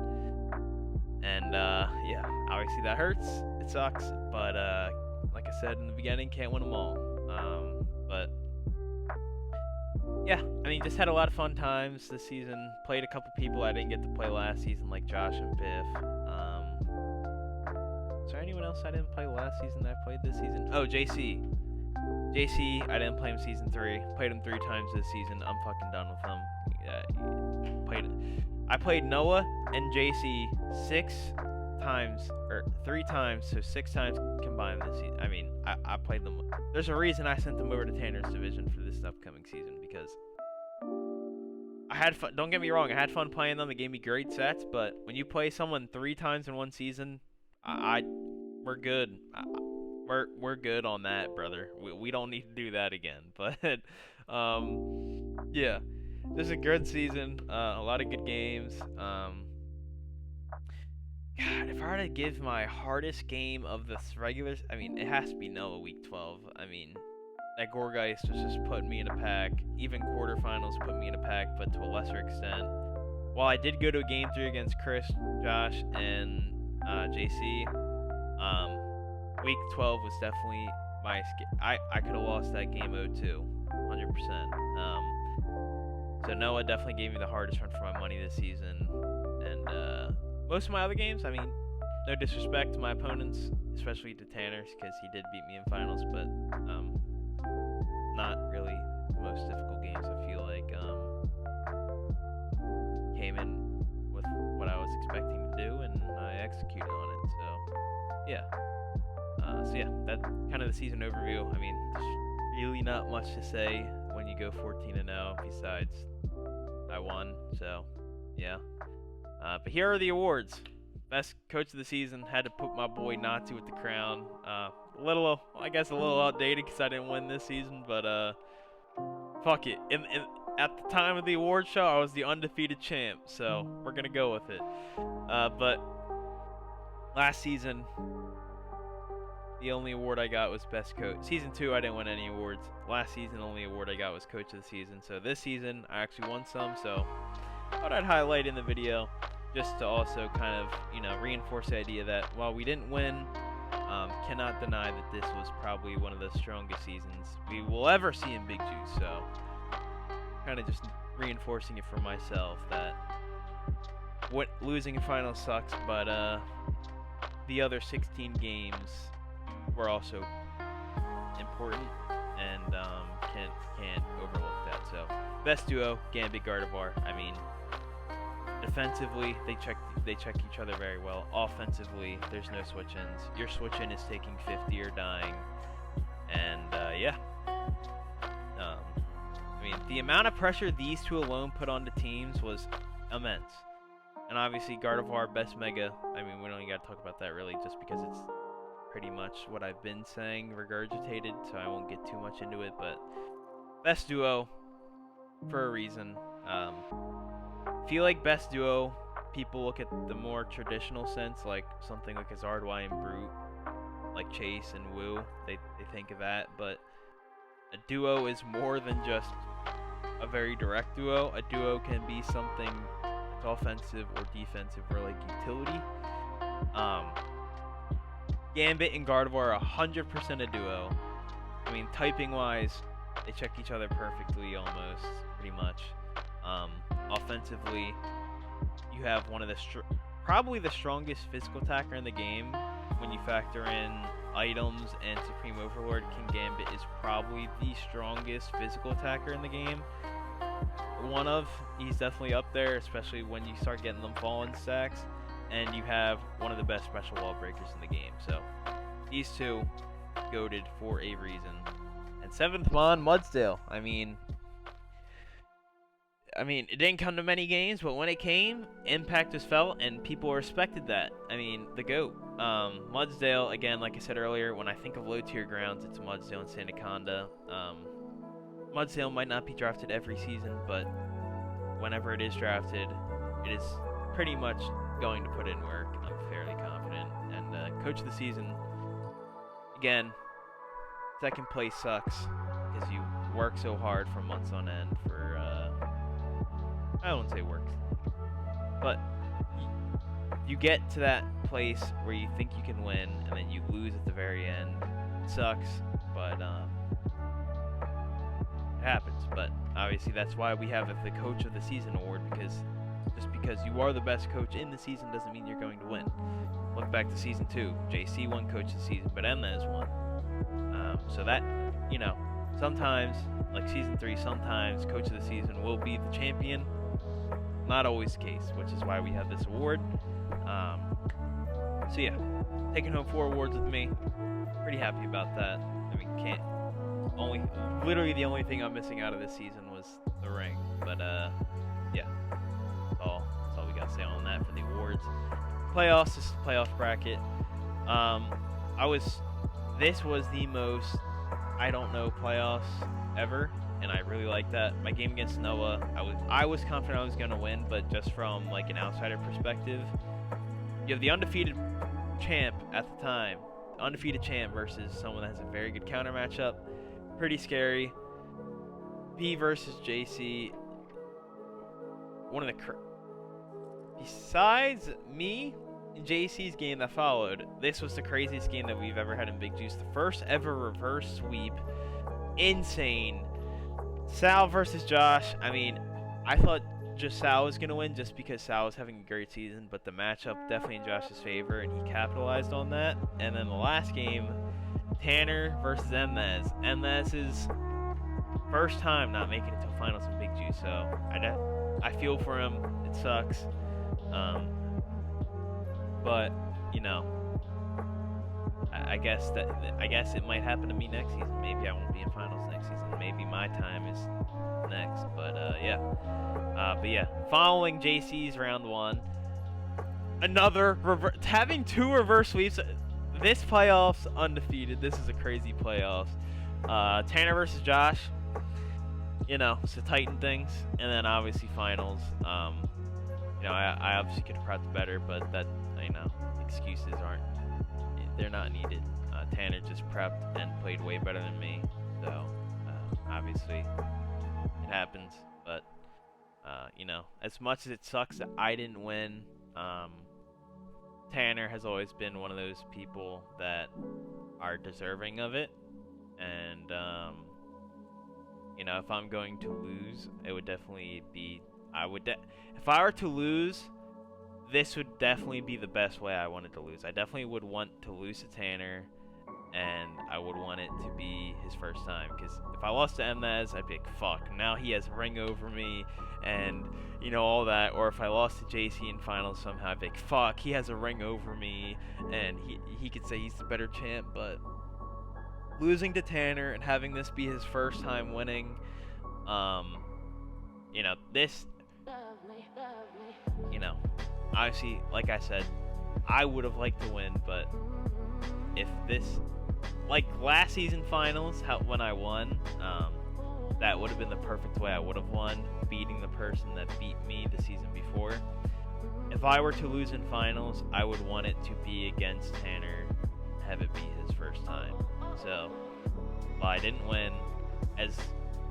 And, yeah, obviously that hurts. It sucks. But, like I said in the beginning, can't win them all. But, yeah, I mean, just had a lot of fun times this season. Played a couple people I didn't get to play last season, like Josh and Biff. Is there anyone else I didn't play last season that I played this season? Oh, JC. JC, I didn't play him season 3. Played him 3 times this season. I'm fucking done with him. I played Noah and JC 6 times, or 3 times, so 6 times combined this season. I mean, I played them. There's a reason I sent them over to Tanner's division for this upcoming season, because I had fun. Don't get me wrong, I had fun playing them. They gave me great sets, but when you play someone 3 times in one season, we're good. We're good on that, brother. We don't need to do that again. But yeah, this is a good season. A lot of good games. God, if I were to give my hardest game of the regular, I mean, it has to be Noah week 12. I mean, that Gorgeist was just putting me in a pack. Even quarterfinals put me in a pack, but to a lesser extent. While I did go to a game 3 against Chris, Josh, and JC, week 12 was definitely my. I could have lost that game 0-2, 100%. So Noah definitely gave me the hardest run for my money this season, and most of my other games, I mean, no disrespect to my opponents, especially to Tanner's, because he did beat me in finals, but not really the most difficult games. I feel like came in with what I was expecting to do, and I executed on it. So yeah. So yeah, that's kind of the season overview. I mean, there's really not much to say when you go 14-0 besides I won. So yeah. But here are the awards. Best coach of the season, had to put my boy Natsu with the crown. I guess a little outdated because I didn't win this season, but fuck it. At the time of the award show, I was the undefeated champ, so we're gonna go with it. But last season, the only award I got was best coach. Season 2, I didn't win any awards. Last season, the only award I got was coach of the season. So this season, I actually won some, so I thought I'd highlight in the video just to also kind of, reinforce the idea that while we didn't win, cannot deny that this was probably one of the strongest seasons we will ever see in Big Juice. So kind of just reinforcing it for myself that losing a final sucks, but the other 16 games were also important, and can't overlook that. So best duo, Gambit Gardevoir. I mean, the Defensively, they check each other very well. Offensively, there's no switch-ins. Your switch-in is taking 50 or dying. And, yeah. I mean, the amount of pressure these two alone put on the teams was immense. And obviously, Gardevoir, best mega. I mean, we don't even got to talk about that, really, just because it's pretty much what I've been saying regurgitated, so I won't get too much into it. But best duo for a reason. Feel like best duo, people look at the more traditional sense, like something like a Zardwai and Brute, like Chase and Wu. They think of that, but a duo is more than just a very direct duo. A duo can be something that's offensive or defensive or like utility. Gambit and Gardevoir are 100% a duo. I mean, typing-wise, they check each other perfectly almost, pretty much. Offensively, you have one of the probably the strongest physical attacker in the game. When you factor in items and Supreme Overlord, King Gambit is probably the strongest physical attacker in the game. He's definitely up there, especially when you start getting them fallen stacks. And you have one of the best special wall breakers in the game. So these two goated for a reason. And 7th Mon, Mudsdale. I mean, it didn't come to many games, but when it came, impact was felt, and people respected that. I mean, the GOAT. Mudsdale, again, like I said earlier, when I think of low-tier grounds, it's Mudsdale and Sandaconda. Mudsdale might not be drafted every season, but whenever it is drafted, it is pretty much going to put in work. I'm fairly confident. And Coach of the Season, again, 2nd place sucks because you work so hard for months on end for, I won't say works, but you get to that place where you think you can win, and then you lose at the very end. It sucks, but it happens. But obviously that's why we have the Coach of the Season award, because just because you are the best coach in the season doesn't mean you're going to win. Look back to Season 2. JC won Coach of the Season, but Emnes won. So that, sometimes, like Season 3, sometimes Coach of the Season will be the champion. Not always the case, which is why we have this award. So yeah, taking home 4 awards with me. Pretty happy about that. I mean, literally the only thing I'm missing out of this season was the ring. But yeah, that's all we got to say on that for the awards. Playoffs, this is the playoff bracket. This was the most I don't know playoffs ever, and I really like that. My game against Noah, I was confident I was going to win, but just from like an outsider perspective, you have the undefeated champ at the time, undefeated champ versus someone that has a very good counter matchup. Pretty scary. B versus JC. Besides me and JC's game that followed, this was the craziest game that we've ever had in Big Juice. The first ever reverse sweep. Insane. Sal versus Josh. I mean, I thought just Sal was going to win just because Sal was having a great season, but the matchup definitely in Josh's favor, and he capitalized on that. And then the last game, Tanner versus Emnes. Emnes' first time not making it to finals in Big Juice, so I feel for him. It sucks. But, I guess it might happen to me next season. Maybe I won't be in finals next season. Maybe my time is next. But yeah. Following JC's round 1, having 2 reverse sweeps. This playoffs undefeated. This is a crazy playoffs. Tanner versus Josh. It's the Titan things, and then obviously finals. I obviously could have prepped better, but that excuses they're not needed. Tanner just prepped and played way better than me, so obviously it happens. But as much as it sucks that I didn't win, Tanner has always been one of those people that are deserving of it, and if I'm going to lose, it would definitely be if I were to lose, this would definitely be the best way I wanted to lose. I definitely would want to lose to Tanner and I would want it to be his first time. Because if I lost to Emnez, I'd be like, fuck, now he has a ring over me, and all that. Or if I lost to JC in finals somehow, I'd be like, fuck, he has a ring over me, and he could say he's the better champ. But losing to Tanner and having this be his first time winning, this, obviously, like I said, I would have liked to win, but if this, like last season finals, when I won, that would have been the perfect way I would have won, beating the person that beat me the season before. If I were to lose in finals, I would want it to be against Tanner, have it be his first time. So, while I didn't win, as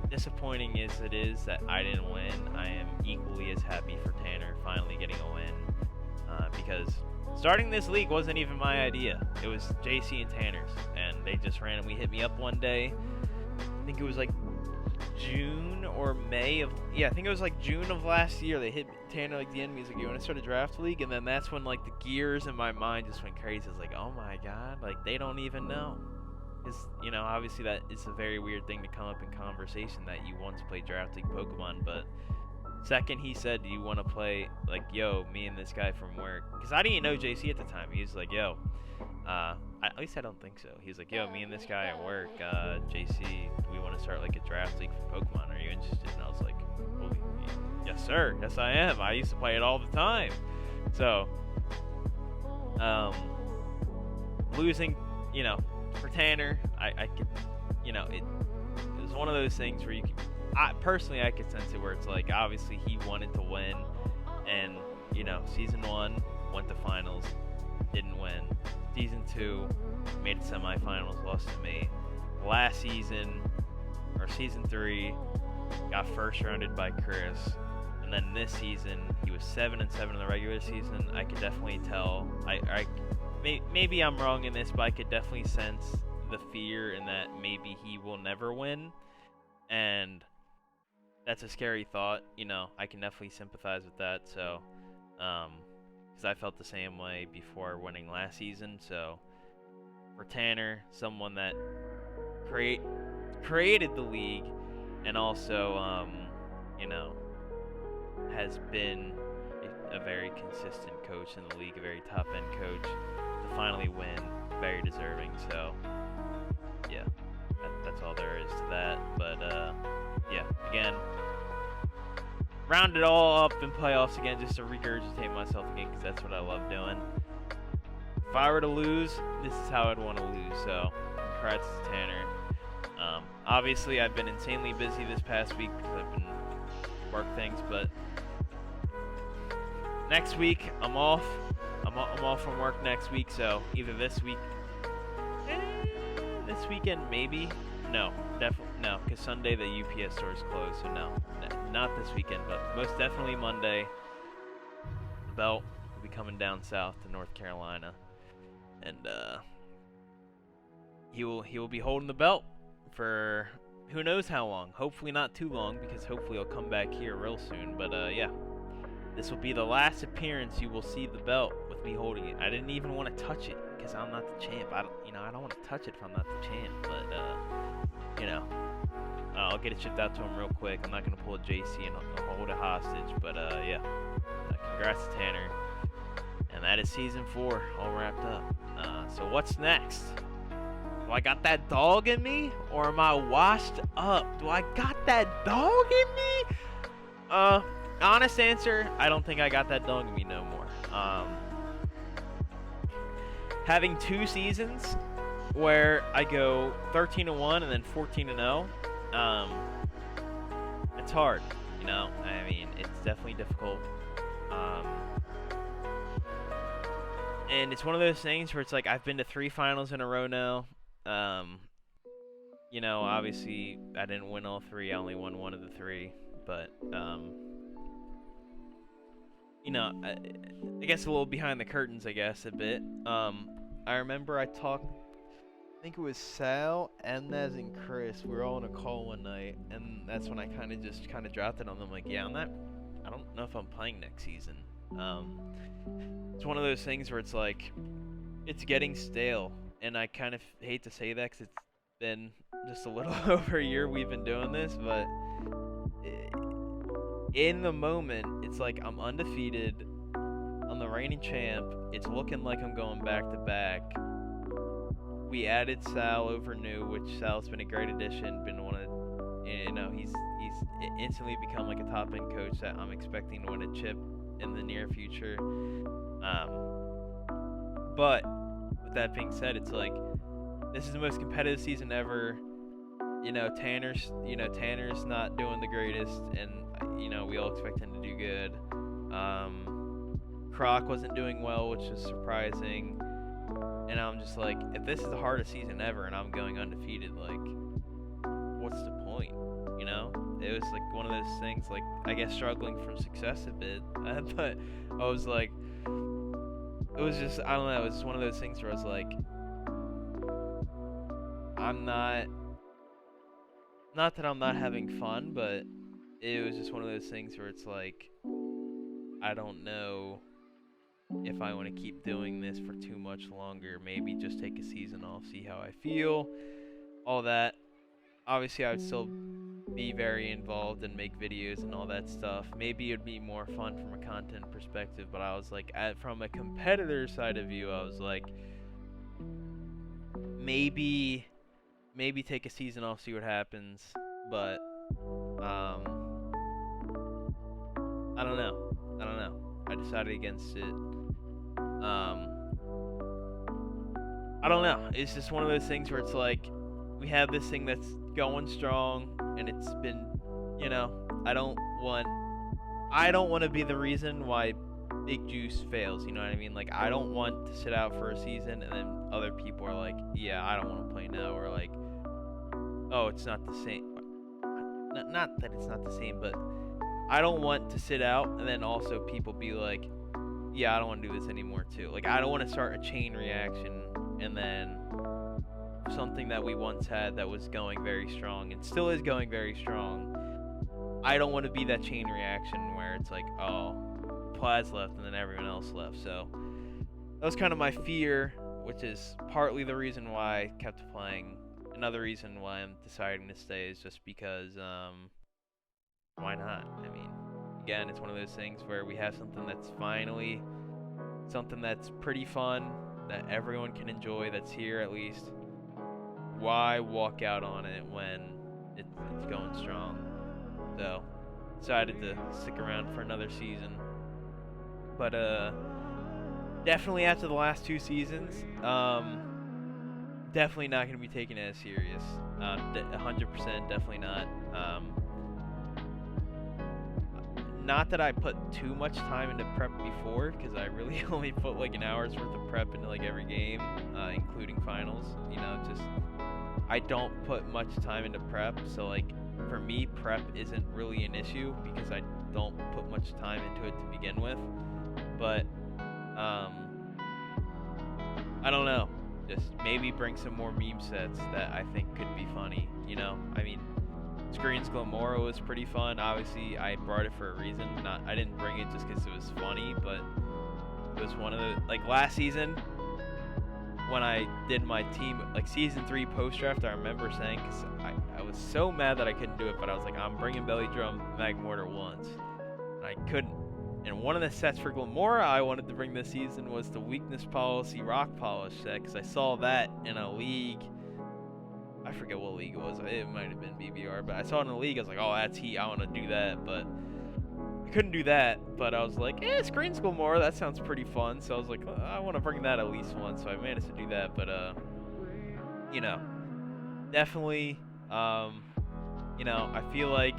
disappointing as it is that I didn't win, I am equally as happy for Tanner finally getting a win, because starting this league wasn't even my idea. It was JC and Tanner's, and they just randomly hit me up one day. I think it was like June or May of, I think it was like June of last year. They hit Tanner like the enemy. He's like, you want to start a draft league? And then that's when like the gears in my mind just went crazy. I was like, oh my god, like they don't even know. Because, obviously that is a very weird thing to come up in conversation, that you once played draft league Pokemon, but second he said, do you want to play, like, yo, me and this guy from work, because I didn't know JC at the time. He was like, yo, at least I don't think so. He's like, yo, me and this guy at work, JC, we want to start like a draft league for Pokemon. Are you interested? And I was like, holy, yes sir, yes I am. I used to play it all the time. So, losing, for Tanner, I could, it was one of those things where you could, I could sense it, where it's like, obviously he wanted to win, and, season 1, went to finals, didn't win. Season 2, made it semifinals, lost to me. Last season, or season 3, got first rounded by Chris. And then this season, he was 7-7 in the regular season. I could definitely tell. Maybe I'm wrong in this, but I could definitely sense the fear in that maybe he will never win. And that's a scary thought. I can definitely sympathize with that. So, because I felt the same way before winning last season. So, for Tanner, someone that created the league, and also, has been a very consistent coach in the league, a very top-end coach, to finally win, very deserving. So, yeah, that's all there is to that. But, again, round it all up in playoffs again, just to regurgitate myself again, because that's what I love doing. If I were to lose, this is how I'd want to lose. So, congrats to Tanner. Obviously, I've been insanely busy this past week because I've been work things, but next week I'm off. I'm off from work next week, so either this weekend maybe. No, definitely no, because Sunday the UPS store is closed, so no, not this weekend, but most definitely Monday. The belt will be coming down south to North Carolina, and he will be holding the belt for who knows how long. Hopefully not too long, because hopefully he'll come back here real soon. But yeah, this will be the last appearance you will see the belt with me holding it. I didn't even want to touch it because I'm not the champ. I don't want to touch it if I'm not the champ. But I'll get it shipped out to him real quick. I'm not gonna pull a JC and hold it hostage. But yeah, congrats to Tanner. And that is season 4 all wrapped up. So what's next? Do I got that dog in me, or am I washed up? Do I got that dog in me? Honest answer, I don't think I got that dog in me no more. Having 2 seasons where I go 13-1 and then 14-0, it's hard. I mean, it's definitely difficult. And it's one of those things where it's like, I've been to 3 finals in a row now. Obviously I didn't win all 3. I only won 1 of the 3, but I guess a little behind the curtains, I guess, a bit. I remember I think it was Sal, Emnez, and Chris. We were all on a call one night, and that's when I kind of dropped it on them, like, yeah, I don't know if I'm playing next season. It's one of those things where it's like, it's getting stale. and I kind of hate to say that because it's been just a little over a year we've been doing this, but in the moment, it's like I'm undefeated. I'm the reigning champ. It's looking like I'm going back to back. We added Sal over New, which Sal's been a great addition. Been one of, he's instantly become like a top end coach that I'm expecting to win a chip in the near future. But with that being said, it's like this is the most competitive season ever. Tanner's not doing the greatest, and we all expect him to do good. Croc wasn't doing well, which is surprising. And I'm just like, if this is the hardest season ever and I'm going undefeated, like, what's the point? It was like one of those things, like, I guess struggling from success a bit. But I was like, it was just, I don't know, it was just one of those things where I was like, not that I'm not having fun, but it was just one of those things where it's like, I don't know if I want to keep doing this for too much longer. Maybe just take a season off, see how I feel, all that. Obviously, I would still be very involved and make videos and all that stuff. Maybe it'd be more fun from a content perspective, but I was like, from a competitor side of view, I was like, maybe take a season off, see what happens. But I don't know. I decided against it. I don't know. It's just one of those things where it's like we have this thing that's going strong, and it's been, I don't want to be the reason why Big Juice fails. You know what I mean? Like, I don't want to sit out for a season and then other people are like, yeah, I don't want to play now, or like, oh, it's not the same. Not that it's not the same, but I don't want to sit out and then also people be like, yeah, I don't want to do this anymore too. Like, I don't want to start a chain reaction and then something that we once had that was going very strong and still is going very strong. I don't want to be that chain reaction where it's like, oh, Plaz left and then everyone else left. So that was kind of my fear, which is partly the reason why I kept playing. Another reason why I'm deciding to stay is just because, why not? I mean, again, it's one of those things where we have something that's finally something that's pretty fun, that everyone can enjoy, that's here at least. Why walk out on it when it's going strong? So, decided to stick around for another season. But, definitely after the last two seasons, definitely not going to be taken as serious. 100% definitely not. Not that I put too much time into prep before, because I really only put like an hour's worth of prep into like every game, including finals. Just I don't put much time into prep, so like for me, prep isn't really an issue because I don't put much time into it to begin with. But I don't know. Just maybe bring some more meme sets that I think could be funny. I mean, Screens Glamora was pretty fun. Obviously, I brought it for a reason. I didn't bring it just because it was funny, but it was one of the, like, last season when I did my team, like season 3 post draft. I remember saying, because I was so mad that I couldn't do it, but I was like, I'm bringing Belly Drum Mag Mortar once, and I couldn't. And one of the sets for Glamora I wanted to bring this season was the Weakness Policy Rock Polish set, because I saw that in a league. I forget what league it was. It might have been BBR, but I saw it in the league. I was like, oh, that's heat. I want to do that, but I couldn't do that. But I was like, Screen School more. That sounds pretty fun. So I was like, I want to bring that at least once. So I managed to do that. But, definitely, I feel like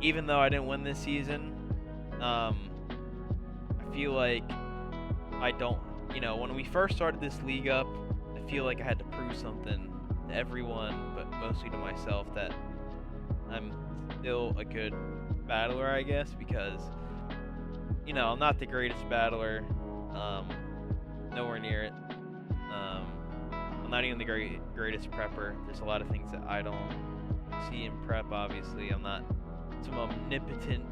even though I didn't win this season, I feel like I don't, when we first started this league up, I feel like I had to prove something to everyone, but mostly to myself, that I'm still a good battler, I guess, because, I'm not the greatest battler, nowhere near it. I'm not even the greatest prepper. There's a lot of things that I don't see in prep, obviously. I'm not some omnipotent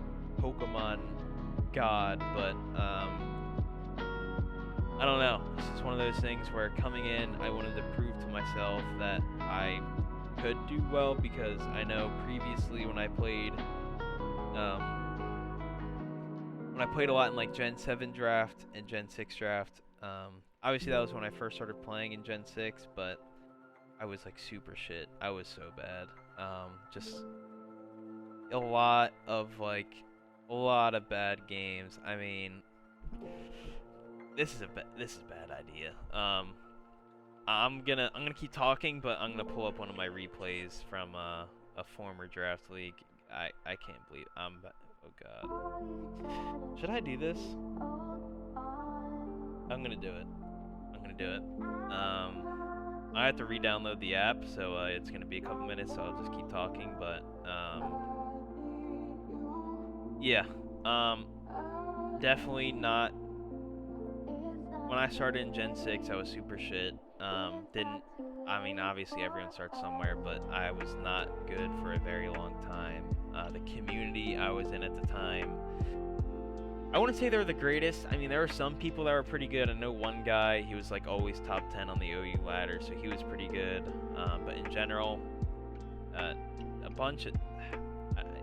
Pokemon god, but, I don't know. This is one of those things where coming in, I wanted to prove to myself that I could do well, because I know previously when I played a lot in like Gen 7 draft and Gen 6 draft, obviously that was when I first started playing in Gen 6, but I was like super shit. I was so bad. Just a lot of bad games. I mean, this is a bad idea. I'm gonna keep talking, but I'm gonna pull up one of my replays from a former draft league. I can't believe oh god. Should I do this? I'm gonna do it. I have to re-download the app, so it's gonna be a couple minutes, so I'll just keep talking. But yeah, definitely not. When I started in Gen 6, I was super shit. I mean, obviously everyone starts somewhere, but I was not good for a very long time. The community I was in at the time, I wouldn't say they were the greatest. I mean, there were some people that were pretty good. I know one guy, he was like always top 10 on the OU ladder, so he was pretty good. But in general, a bunch of,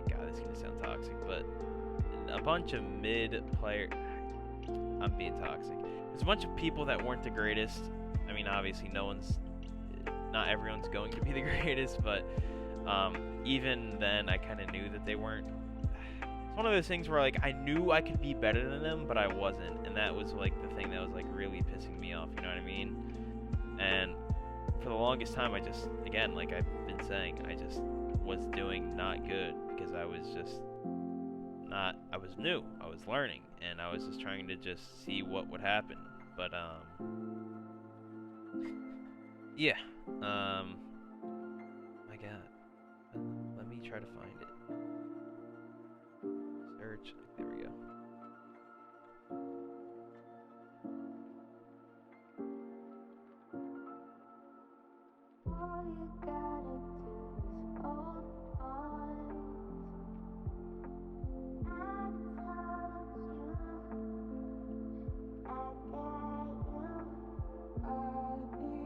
God, this is gonna sound toxic, but a bunch of mid player. I'm being toxic. There's a bunch of people that weren't the greatest. I mean, obviously, not everyone's going to be the greatest, but even then, I kind of knew that they weren't. It's one of those things where like I knew I could be better than them, but I wasn't, and that was like the thing that was like really pissing me off. You know what I mean? And for the longest time, I just, again, like I've been saying, I just was doing not good because I was just not. I was new. I was learning, and I was just trying to just see what would happen. But yeah. My God. Let me try to find it. Search. There we go.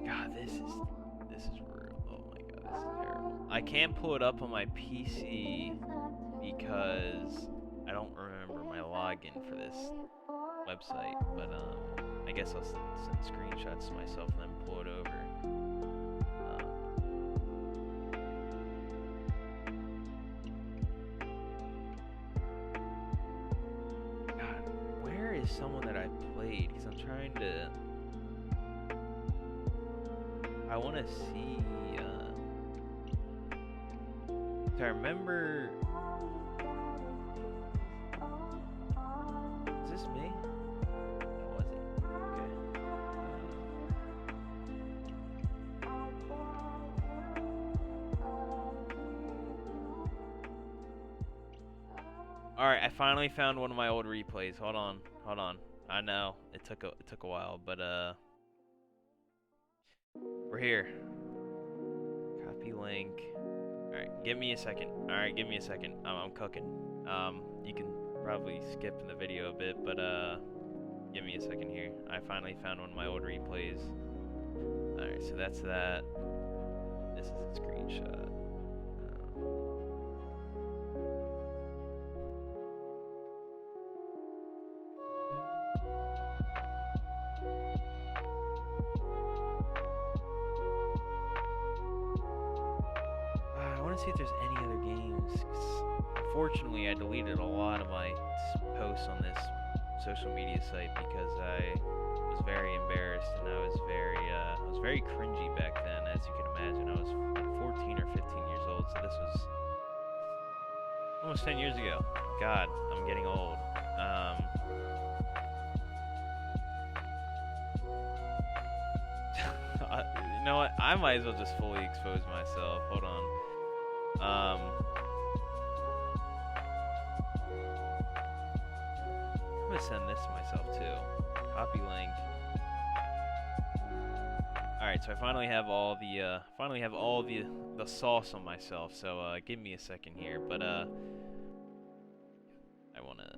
God, this is real. Oh my God, this is terrible. I can't pull it up on my PC because I don't remember my login for this website, but I guess I'll send screenshots to myself and then pull it over. God, where is someone that I played? Because I'm trying to. I want to see. I remember. Is this me? It wasn't. Okay. All right, I finally found one of my old replays. Hold on. I know it took a while, but we're here. Copy link. Alright, give me a second. I'm cooking. You can probably skip in the video a bit, but give me a second here. I finally found one of my old replays. Alright, so that's that. This is a screenshot. I want to see if there's any other games. Unfortunately, I deleted a lot of my posts on this social media site because I was very embarrassed and I was very cringy back then, as you can imagine. I was like 14 or 15 years old, so this was almost 10 years ago. God, I'm getting old. You know what? I might as well just fully expose myself. Hold on. I'm gonna send this to myself too. Copy link. All right, so I finally have all the sauce on myself. So give me a second here, but I wanna.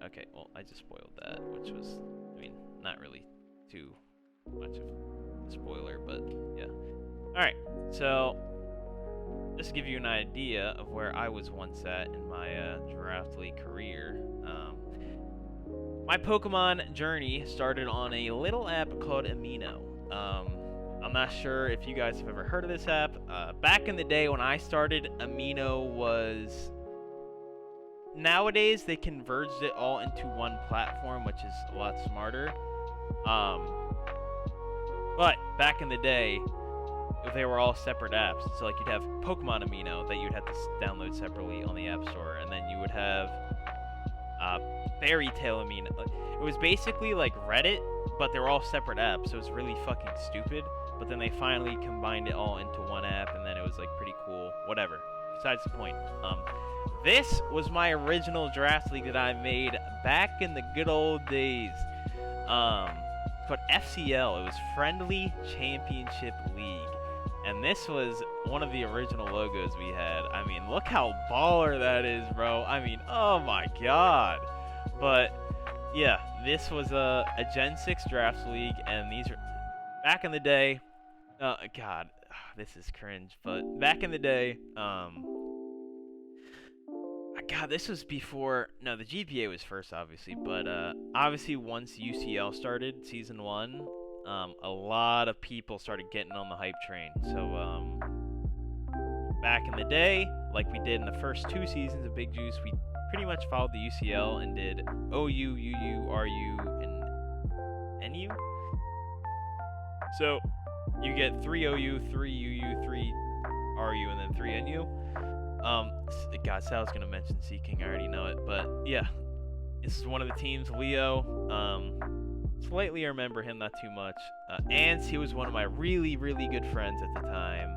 Okay, well I just spoiled that, which was, I mean, not really too much of a spoiler, but yeah. Alright, so just to give you an idea of where I was once at in my Draft League career, my Pokemon journey started on a little app called Amino. I'm not sure if you guys have ever heard of this app. Back in the day when I started, Amino was... Nowadays, they converged it all into one platform, which is a lot smarter. But back in the day, they were all separate apps. So like you'd have Pokemon Amino that you'd have to download separately on the App Store, and then you would have Fairy Tail Amino. It was basically like Reddit, but they were all separate apps, so it was really fucking stupid. But then they finally combined it all into one app, and then it was like pretty cool. Whatever. Besides the point. This was my original Draft League that I made back in the good old days. But FCL, it was Friendly Championship League. And this was one of the original logos we had. I mean, look how baller that is, bro. I mean, oh my god. But, yeah, this was a Gen 6 Draft League, and these are... Back in the day... God, this is cringe, but back in the day, God, this was before... No, the GPA was first, obviously, but obviously once UCL started, Season 1, a lot of people started getting on the hype train. So, back in the day, like we did in the first 2 seasons of Big Juice, we pretty much followed the UCL and did OU, UU, RU, and NU. So, you get 3 OU, 3 UU, 3 RU, and then 3 NU. God, Sal's gonna mention Seaking, I already know it, but yeah, this is one of the teams, Leo. Slightly remember him, not too much. Ants, he was one of my really, really good friends at the time.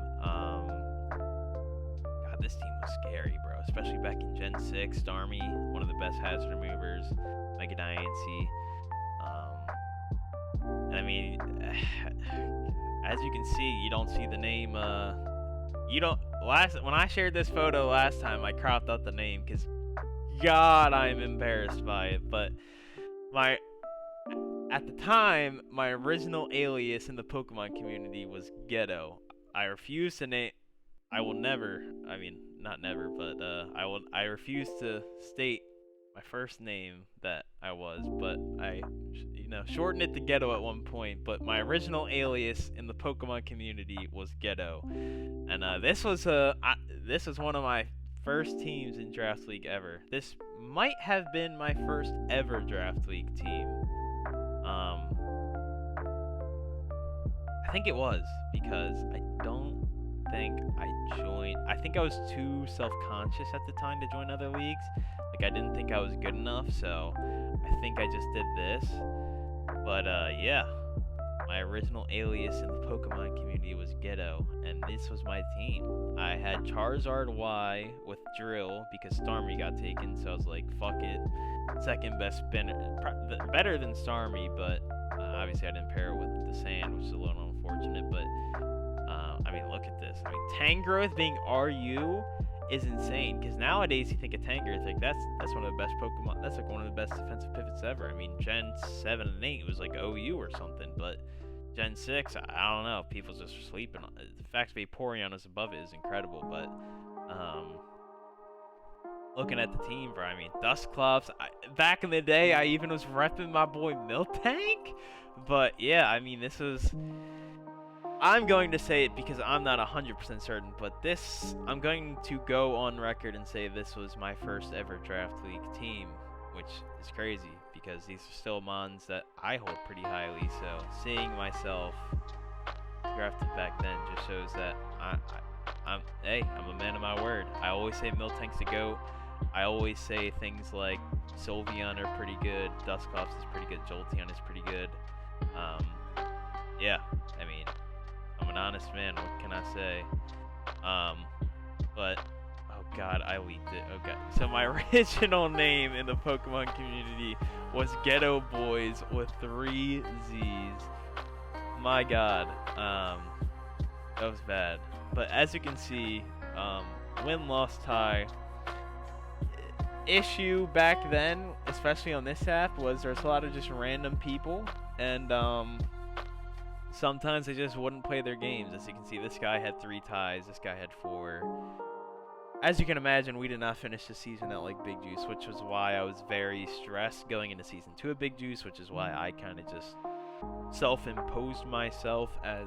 God, this team was scary, bro, especially back in Gen 6. Starmie, one of the best hazard removers, Mega Diancie. And I mean, as you can see, you don't see the name, when I shared this photo last time, I cropped out the name because, God, I'm embarrassed by it. But at the time, my original alias in the Pokemon community was Ghetto. I refuse to name. I will never. I mean, not never, but I refuse to state my first name that I was, but I, shortened it to Ghetto at one point. But my original alias in the Pokemon community was Ghetto, and this was one of my first teams in Draft League ever. This might have been my first ever Draft League team. I think it was, because I don't think I joined. I think I was too self-conscious at the time to join other leagues. Like, I didn't think I was good enough, so I think I just did this. But yeah, my original alias in the Pokemon community was Ghetto, and this was my team. I had Charizard Y with Drill because Starmie got taken, so I was like, fuck it. Second best spinner, better than Starmie, but obviously I didn't pair it with the Sand, which is a little unfortunate. But I mean, look at this. I mean, Tangrowth being RU is insane, because nowadays you think of Tangrowth, like that's one of the best Pokemon. That's like one of the best defensive pivots ever. I mean, Gen 7 and 8 was like OU or something, but Gen 6, I don't know. People just are sleeping on it. The fact that Vaporeon is above it is incredible, but looking at the team, bro, I mean, Dusclops. Back in the day, I even was repping my boy Miltank. But yeah, I mean, this was... I'm going to say it because I'm not 100% certain, but this... I'm going to go on record and say this was my first ever Draft League team, which is crazy, because these are still mons that I hold pretty highly, so seeing myself drafted back then just shows that I'm a man of my word. I always say Miltank's a GOAT. I always say things like Sylveon are pretty good, Dusclops is pretty good, Jolteon is pretty good. Yeah, I mean, I'm an honest man, what can I say? But, oh god, I leaked it. Okay, so my original name in the Pokemon community was Ghetto Boys with 3 Z's. My god, that was bad. But as you can see, win-loss tie. Issue back then, especially on this app, was there's a lot of just random people and sometimes they just wouldn't play their games. As you can see, this guy had 3 ties, this guy had 4. As you can imagine, we did not finish the season at like Big Juice, which was why I was very stressed going into season 2 of Big Juice, which is why I kind of just self-imposed myself as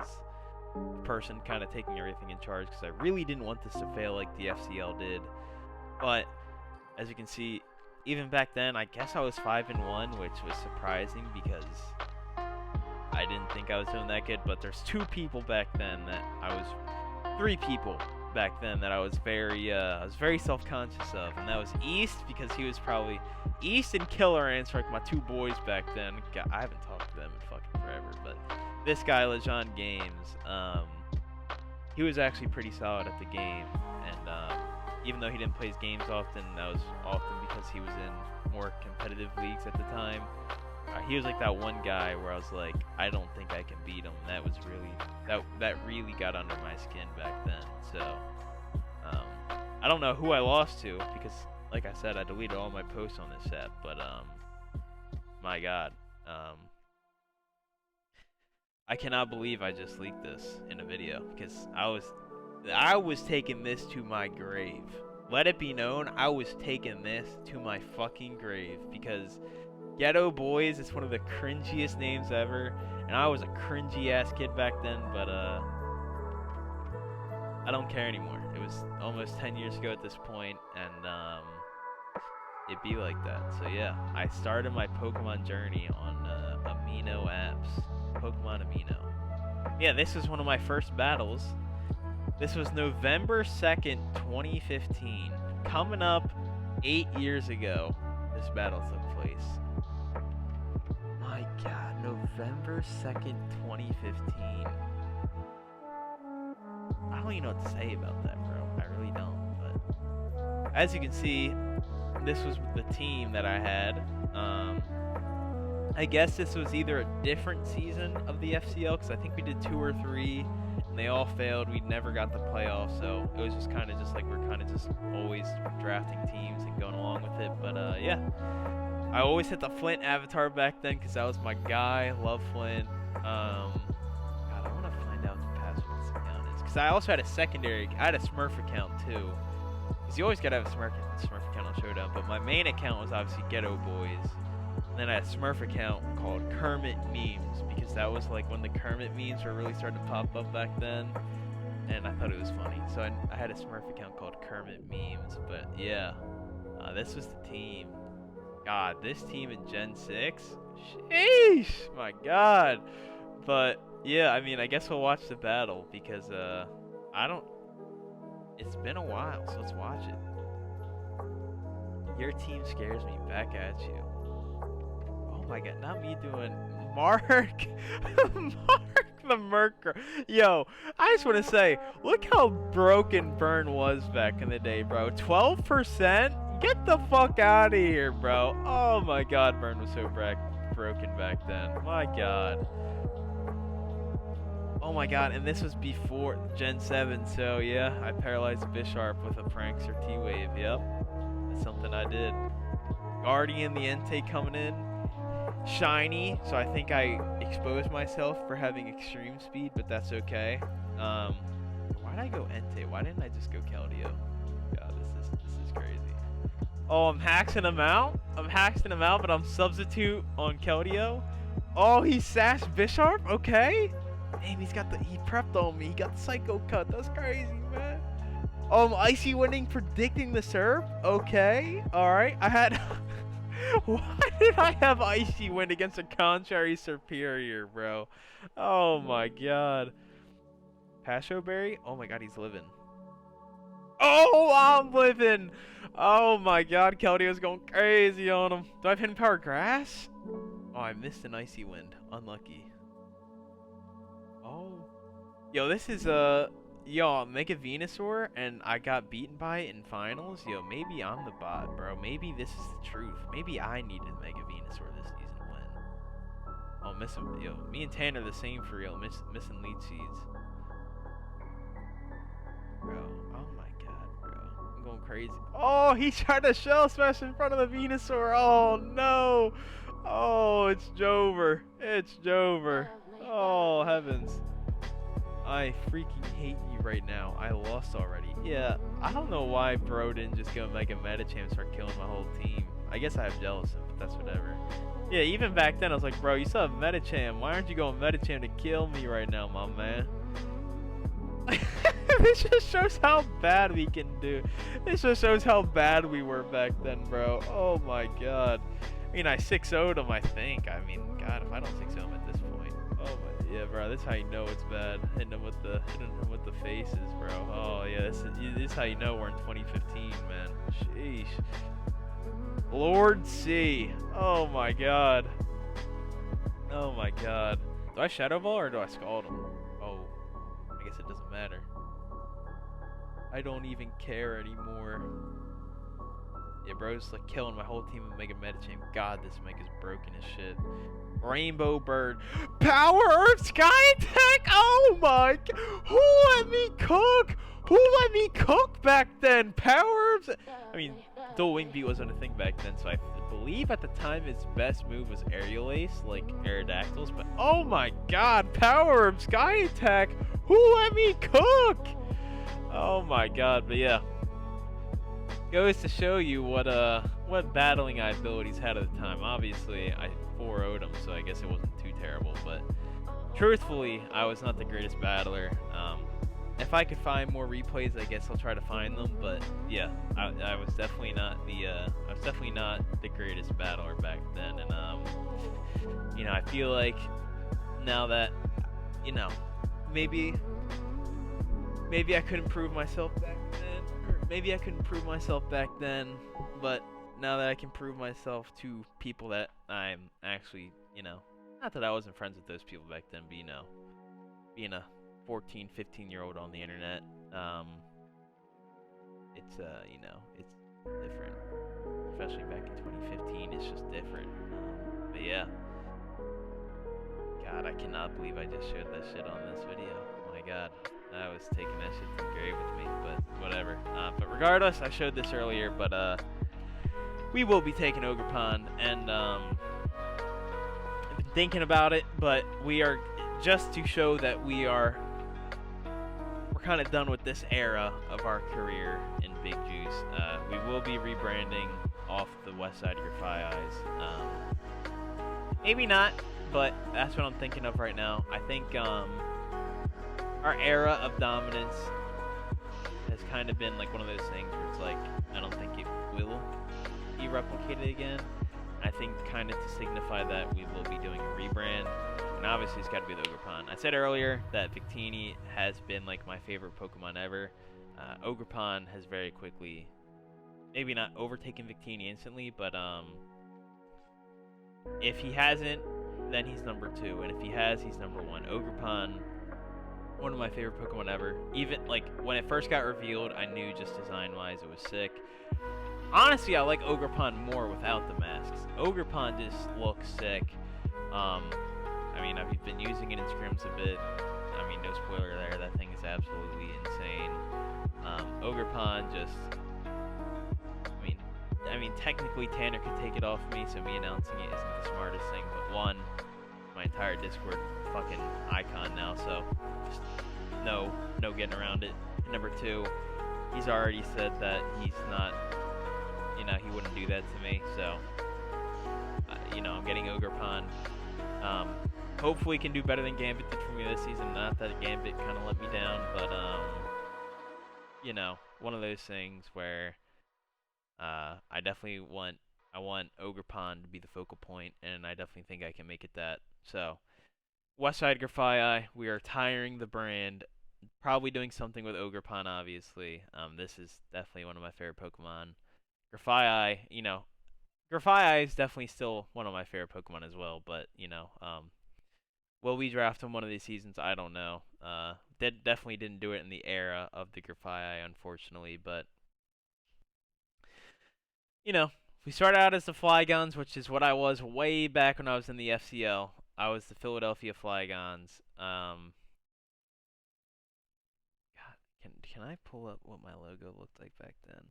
the person kind of taking everything in charge, because I really didn't want this to fail like the FCL did. But as you can see, even back then, I guess I was 5-1, which was surprising because I didn't think I was doing that good. But there's 2 people back then that I was, 3 people back then that I was very self-conscious of, and that was East, because he was probably East, and Killer Ants were like my 2 boys back then. God, I haven't talked to them in fucking forever, but this guy Lejean Games, he was actually pretty solid at the game, and even though he didn't play his games often, that was often because he was in more competitive leagues at the time. He was like that one guy where I was like, I don't think I can beat him. That was really that really got under my skin back then. So I don't know who I lost to, because like I said, I deleted all my posts on this app. But my God, I cannot believe I just leaked this in a video, because I was taking this to my grave. Let it be known, I was taking this to my fucking grave, because Ghetto Boys is one of the cringiest names ever, and I was a cringy ass kid back then, but I don't care anymore. It was almost 10 years ago at this point, and it'd be like that. So yeah, I started my Pokemon journey on Amino apps. Pokemon Amino. Yeah, this was one of my first battles. This was November 2nd, 2015. Coming up 8 years ago, this battle took place. My God, November 2nd, 2015. I don't even know what to say about that, bro. I really don't. But as you can see, this was the team that I had. I guess this was either a different season of the FCL, because I think we did 2 or 3, and they all failed. We never got the playoffs, so it was just kind of just like we're kind of just always drafting teams and going along with it. But yeah, I always hit the Flint avatar back then because that was my guy. Love Flint. God, I want to find out what the password this account is, because I also had a secondary. I had a Smurf account too, because you always gotta have a Smurf account on Showdown. But my main account was obviously Ghetto Boys. And then I had a Smurf account called Kermit Memes, because that was like when the Kermit memes were really starting to pop up back then, and I thought it was funny. So I had a Smurf account called Kermit Memes. But yeah, this was the team. God, this team in Gen 6, sheesh, my God. But yeah, I mean, I guess we'll watch the battle, because it's been a while, so let's watch it. Your team scares me. Back at you. Oh my God, not me doing Mark. Mark the Merker. Yo, I just want to say, look how broken Burn was back in the day, bro. 12%? Get the fuck out of here, bro. Oh my God, Burn was so broken back then. My God. Oh my God, and this was before Gen 7, so yeah, I paralyzed Bisharp with a Prankster T-Wave. Yep, that's something I did. Guardian, the Entei coming in. Shiny, so I think I exposed myself for having extreme speed, but that's okay. Why did I go Entei? Why didn't I just go Keldeo? God, this is crazy. Oh, I'm hacking him out? But I'm substitute on Keldeo. Oh, he sashed Bisharp? Okay. Damn, he prepped on me. He got the Psycho Cut. That's crazy, man. Icy winning, predicting the Surf? Okay. Alright. I had... Why did I have Icy win against a contrary superior, bro? Oh my God. Pasho Berry? Oh my God, he's living. Oh, I'm living. Oh my God, Keldeo's going crazy on him. Do I have Hidden Power Grass? Oh, I missed an Icy Wind. Unlucky. Oh. Yo, this is yo, Mega Venusaur, and I got beaten by it in finals. Yo, maybe I'm the bot, bro. Maybe this is the truth. Maybe I needed Mega Venusaur this season to win. Oh, missing. Yo, me and Tan are the same for real. Missing lead seeds. Bro, oh my God, bro. I'm going crazy. Oh, he tried to Shell Smash in front of the Venusaur. Oh, no. Oh, it's Jover. It's Jover. Oh, heavens. I freaking hate you right now. I lost already. Yeah, I don't know why bro didn't just go make a Medicham and start killing my whole team. I guess I have jealousy, but that's whatever. Yeah, even back then I was like, bro, you still have Medicham. Why aren't you going Medicham to kill me right now, my man? This just shows how bad we can do. This just shows how bad we were back then, bro. Oh my god. I mean, I 6-0'd him, I think. I mean, god, if I don't 6-0 him at this point. Oh my, yeah, bro. This is how you know it's bad. Hitting him with the faces, bro. Oh yeah, this is how you know we're in 2015, man. Sheesh. Lord C. Oh my god. Oh my god. Do I Shadow Ball or do I Scald him? Oh, I guess it doesn't matter. I don't even care anymore. Yeah, bro's like killing my whole team with Mega Medicham. God, this Meg is broken as shit. Rainbow Bird. Power Earth Sky Attack! Oh my god! Who let me cook? Who let me cook back then? Power Earth. I mean, Dual Wing Beat wasn't a thing back then, so I believe at the time his best move was Aerial Ace, like Aerodactyls, but oh my god, Power Earth Sky Attack! Who let me cook? Oh my god, but yeah. Goes to show you what battling I abilities had at the time. Obviously, I 4-0'd him, so I guess it wasn't too terrible, but truthfully, I was not the greatest battler. If I could find more replays, I guess I'll try to find them, but yeah, I was definitely not the greatest battler back then, and you know, I feel like now that, you know, maybe I could improve myself back then, or maybe I could improve myself back then, but now that I can prove myself to people that I'm actually, you know, not that I wasn't friends with those people back then, but you know, being a 14, 15-year-old on the internet, it's, you know, it's different, especially back in 2015, it's just different, but yeah, god, I cannot believe I just showed that shit on this video, oh my god. I was taking that shit to the grave with me, but whatever. But regardless, I showed this earlier, but we will be taking Ogerpon, and I've been thinking about it, but we are, just to show that we're kind of done with this era of our career in Big Juice. We will be rebranding off the west side of your Fi Eyes. Maybe not, but that's what I'm thinking of right now. I think our era of dominance has kind of been like one of those things where it's like, I don't think it will be replicated again. I think kind of to signify that we will be doing a rebrand, and obviously it's got to be the Ogerpon. I said earlier that Victini has been like my favorite Pokemon ever. Ogerpon has very quickly, maybe not overtaken Victini instantly, but if he hasn't, then he's number 2, and if he has, he's number 1. Ogerpon, one of my favorite Pokemon ever. Even like when it first got revealed, I knew just design-wise it was sick. Honestly, I like Ogerpon more without the masks. Ogerpon just looks sick. I mean, I've been using it in scrims a bit. I mean, no spoiler there. That thing is absolutely insane. Ogerpon just, I mean, technically Tanner could take it off me, so me announcing it isn't the smartest thing. But one, my entire Discord fucking icon now, so just no getting around it. And number 2, he's already said that he's not, you know, he wouldn't do that to me, so you know, I'm getting Ogerpon. Hopefully can do better than Gambit did for me this season. Not that Gambit kind of let me down, but you know, one of those things where I definitely want Ogerpon to be the focal point, and I definitely think I can make it that. So Westside Grafii, we are tiring the brand, probably doing something with Ogerpon, obviously. This is definitely one of my favorite Pokemon. Grafii, you know, Grafii is definitely still one of my favorite Pokemon as well, but, you know, will we draft him one of these seasons? I don't know. Definitely didn't do it in the era of the Grafii, unfortunately, but, you know, we started out as the Flygons, which is what I was way back when I was in the FCL. I was the Philadelphia Flygons. God, can I pull up what my logo looked like back then?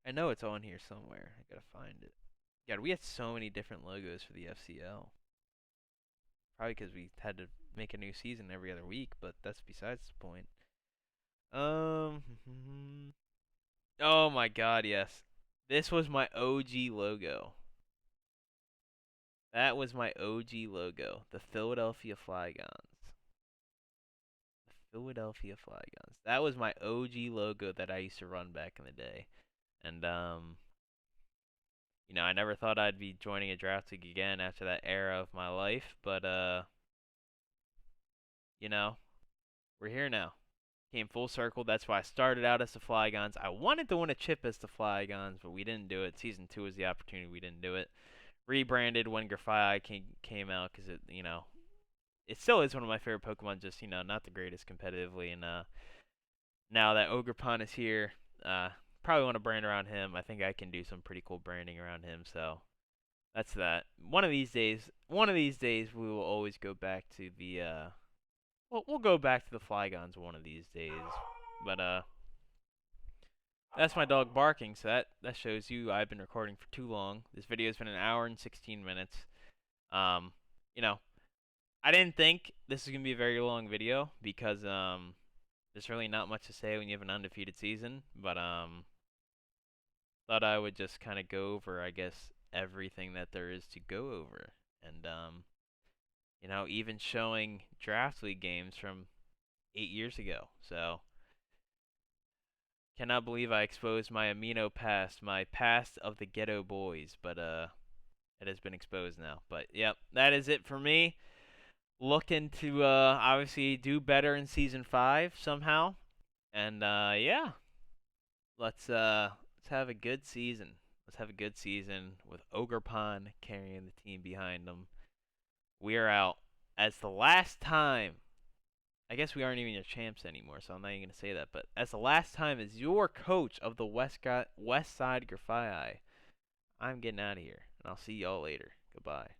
I know it's on here somewhere. I gotta find it. God, we had so many different logos for the FCL. Probably because we had to make a new season every other week, but that's besides the point. Um. Oh my God, yes. This was my OG logo. That was my OG logo. The Philadelphia Flygons. The Philadelphia Flygons. That was my OG logo that I used to run back in the day. And I never thought I'd be joining a draft league again after that era of my life, but you know, we're here now. Came full circle. That's why I started out as the Flygons. I wanted to win a chip as the Flygons, but we didn't do it. Season 2 was the opportunity. We didn't do it. Rebranded when Grafai came out because it still is one of my favorite Pokemon. Just not the greatest competitively, and now that Ogerpon is here, probably want to brand around him. I think I can do some pretty cool branding around him. So that's that. One of these days, we will always go back to the we'll go back to the Flygons one of these days. But that's my dog barking, so that shows you I've been recording for too long. This video's been an hour and 16 minutes. Um, you know, I didn't think this was gonna be a very long video because there's really not much to say when you have an undefeated season. But thought I would just kind of go over, I guess, everything that there is to go over, and even showing draft league games from 8 years ago. So cannot believe I exposed my amino past, my past of the ghetto boys, but it has been exposed now. But yep, that is it for me. Looking to obviously do better in season 5 somehow. And yeah, let's have a good season. Let's have a good season with Ogerpon carrying the team behind him. We are out as the last time. I guess we aren't even your champs anymore, so I'm not even gonna say that. But as the last time as your coach of the West Side Grafii, I'm getting out of here, and I'll see y'all later. Goodbye.